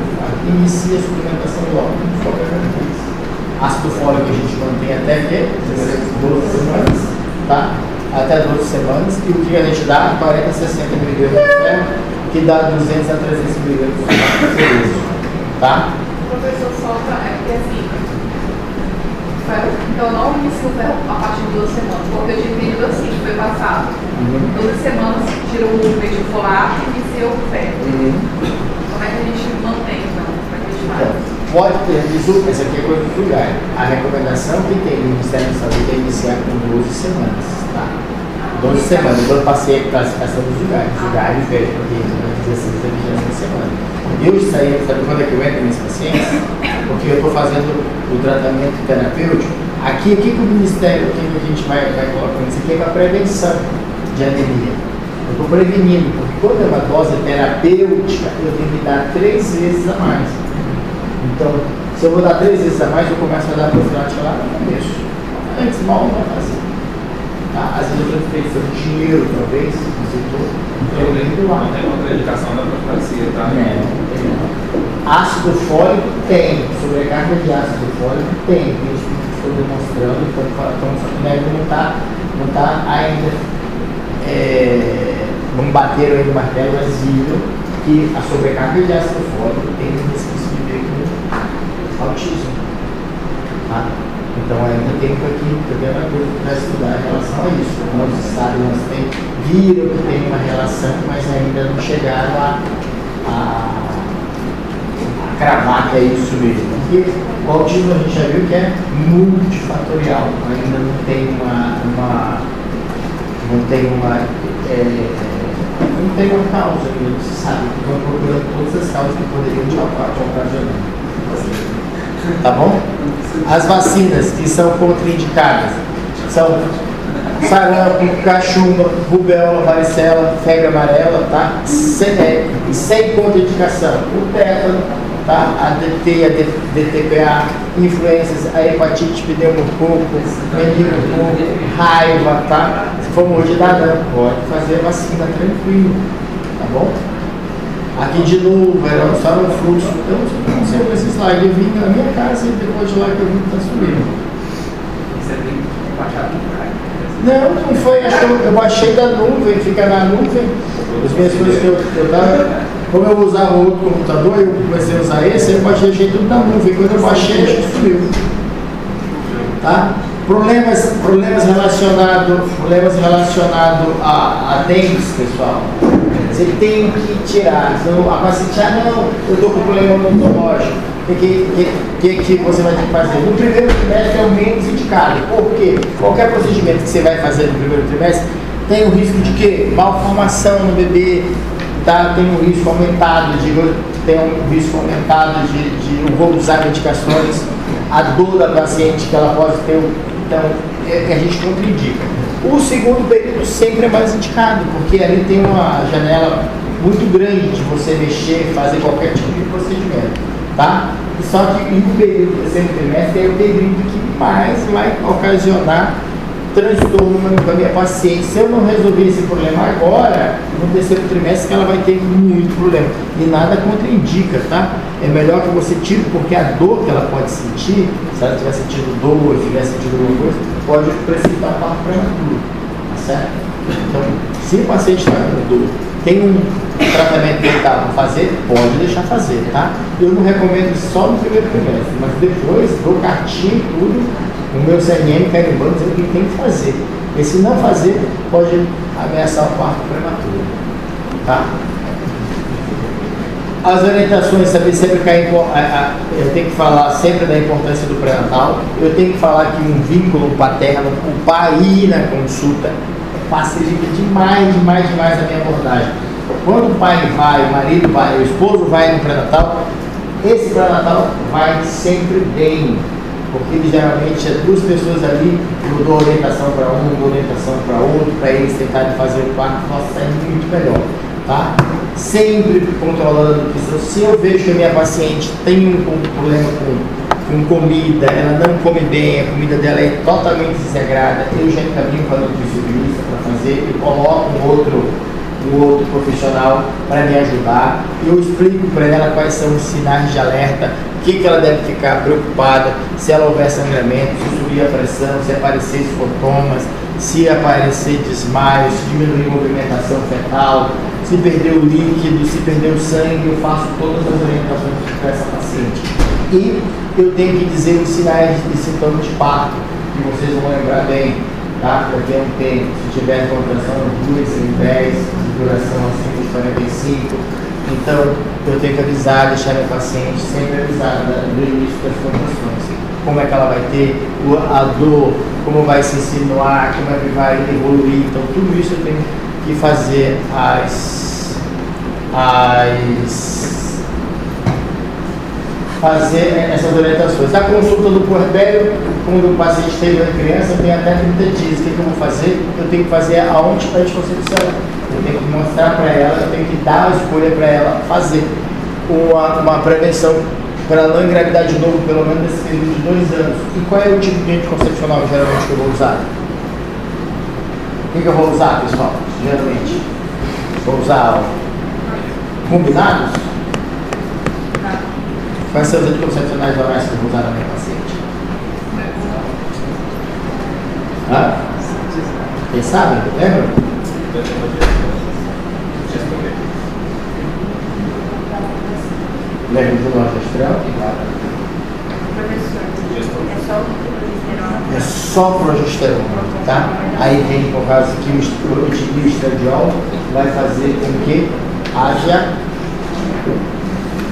inicia a suplementação logo no suplemento. Ácido fólico a gente mantém até 12 semanas, tá? Até 12 semanas. E o que a gente dá? 40 a 60 mg de ferro, que dá 200 a 300 mg de ferro, tá? O professor solta, é porque assim, então eu não inicio o ferro a partir de 12 semanas, porque eu tinha entendido assim, foi passado. 12 semanas, tira o metilfolato e inicia o ferro. Como é que a gente mantém, então? Como é que a gente faz? Pode ter, isso aqui é coisa do lugar. A recomendação que tem no Ministério da Saúde é iniciar com 12 semanas, tá? 12 semanas. Eu passei a classificação dos lugares velho, porque 16 a 20 semana. Eu saí, sabe quando é que eu entro nos pacientes? Porque eu estou fazendo o tratamento terapêutico. Aqui, o que o Ministério, o que a gente vai colocando? Isso aqui é para prevenção de anemia. Eu estou prevenindo, porque quando é uma dose terapêutica, eu tenho que dar 3 vezes a mais. Então, se eu vou dar 3 vezes a mais, eu começo a dar profilática lá no começo. Antes, mal não vai fazer. Tá? Às vezes eu tenho feito de dinheiro, talvez, não sei tudo. Eu lembro lá. Não tem contraindicação da profilaxia, tá? Não tem. Ácido fólico tem. Sobrecarga de ácido fólico tem. Tem estudos que estão demonstrando, não está ainda. Não bateram ainda o martelo, mas viram que a sobrecarga de ácido fólico tem um resquício de ver com autismo. Tá? Então ainda tem aqui uma coisa para estudar em relação a isso. Nós sabemos, viram que tem uma relação, mas ainda não chegaram a cravar que é isso mesmo. Porque o autismo a gente já viu que é multifatorial, ainda não tem uma causa, não se sabe, estão procurando todas as causas que poderiam te ocasionar. Tá bom? As vacinas que são contraindicadas são sarampo, cachumba, rubéola, varicela, febre amarela, tá? Sem contraindicação. O tétano, tá? A DT, a DTPA, influências, a hepatite, pneumococo, meningococo, raiva, tá? Se for morrer de não, pode fazer a vacina tranquilo, tá bom? Aqui de novo, era só no fluxo, então não sei com esse slide, eu vim na minha casa e depois de lá que eu vim transferir. você tem que baixar do Drive. Não foi, acho que eu baixei da nuvem, fica na nuvem. As minhas coisas que eu dava, como eu usava outro computador, eu comecei a usar esse, eu baixei tudo na nuvem. Quando eu baixei, acho que sumiu. Tá? Problemas relacionados a dentes, pessoal. Você tem que tirar. Senão a paciente, não, eu estou com problema odontológico. O que você vai ter que fazer? No primeiro trimestre é o menos indicado. Por quê? Qualquer procedimento que você vai fazer no primeiro trimestre tem o risco de quê? Malformação no bebê, tá? Tem um risco aumentado de não vou usar medicações, a dor da paciente que ela pode ter, então a gente contraindica. O segundo período sempre é mais indicado, porque ali tem uma janela muito grande de você mexer, fazer qualquer tipo de procedimento, tá? Só que no período do terceiro trimestre é o período que mais vai ocasionar transtorno na minha paciente. Se eu não resolver esse problema agora, no terceiro trimestre ela vai ter muito problema. E nada contraindica, tá? É melhor que você tire, porque a dor que ela pode sentir, se ela estiver sentindo dor, se estiver sentindo alguma coisa, pode precipitar parto prematuro, tá certo? Então, se o paciente está com dor, tem um tratamento dental para fazer, pode deixar fazer, tá? Eu não recomendo só no primeiro trimestre, mas depois dou cartinha e tudo, o meu CNM carimbando dizendo o que tem que fazer. E se não fazer, pode ameaçar o parto prematuro, tá? As orientações, saber sempre que eu tenho que falar sempre da importância do pré-natal, eu tenho que falar que um vínculo paterno, o pai ir na consulta, facilita demais a minha abordagem. Quando o pai vai, o marido vai, o esposo vai no pré-natal, esse pré-natal vai sempre bem, porque geralmente é duas pessoas ali, eu dou orientação para um, dou orientação para outro, para eles tentarem fazer o parto, nossa, sai muito melhor, tá? Sempre controlando a nutrição. Se eu vejo que a minha paciente tem um problema com comida, ela não come bem, a comida dela é totalmente desregrada, eu já encaminho para o nutricionista para fazer, eu coloco um outro profissional para me ajudar, eu explico para ela quais são os sinais de alerta, o que ela deve ficar preocupada, se ela houver sangramento, se subir a pressão, se aparecer esfotomas, se aparecer desmaio, se diminuir a movimentação fetal, se perder o líquido, se perder o sangue, eu faço todas as orientações para essa paciente. E eu tenho que dizer os sinais e sintomas de parto, que vocês vão lembrar bem, tá? Daqui a um tempo, se tiver contração 2 em 10, duração acima de 45, então eu tenho que avisar, deixar minha paciente sempre avisada do início das contrações. Como é que ela vai ter a dor, como vai se insinuar, como é que vai evoluir, então tudo isso eu tenho que fazer fazer essas orientações. A consulta do puerpério, quando o paciente teve a criança, eu tenho até 30 dias. O que eu vou fazer? Eu tenho que fazer a anticoncepção. Eu tenho que mostrar para ela, eu tenho que dar a escolha para ela fazer uma prevenção para ela não engravidar de novo, pelo menos nesse período de 2 anos. E qual é o tipo de anticoncepcional geralmente que eu vou usar? O que eu vou usar, pessoal? Geralmente vou usar combinados? Quais são os anticoncepcionais orais que eu vou usar na minha paciente? Quem sabe? Lembra? Lembra do progesterona? Professor, é só progesterona, tá? Aí tem por causa que o estradiol vai fazer com que haja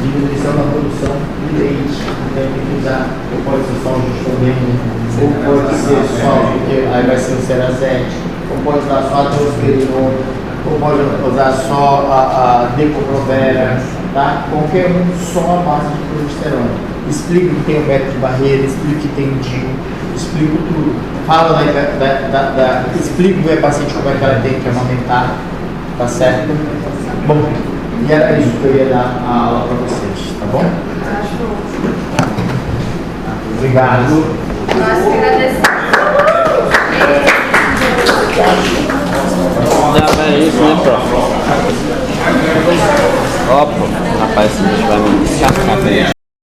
diminuição na produção de leite. Então tem que usar, ou pode ser só um justomeno, ou pode ser só, porque aí vai ser o cerazete, ou pode usar só a dosperidona, ou pode usar só a decoprovera, tá? Qualquer um, só a base de progesterona. Explico que tem o método de barreira, explico que tem o DIU, explico tudo. Falo explico para o paciente como é que ela tem que amamentar, tá certo? Bom, e era isso que eu ia dar a aula para vocês, tá bom? Obrigado. nós que agradecemos. Não, é isso, né, prof? Ó, prof, rapaz, esse bicho vai me encharcar.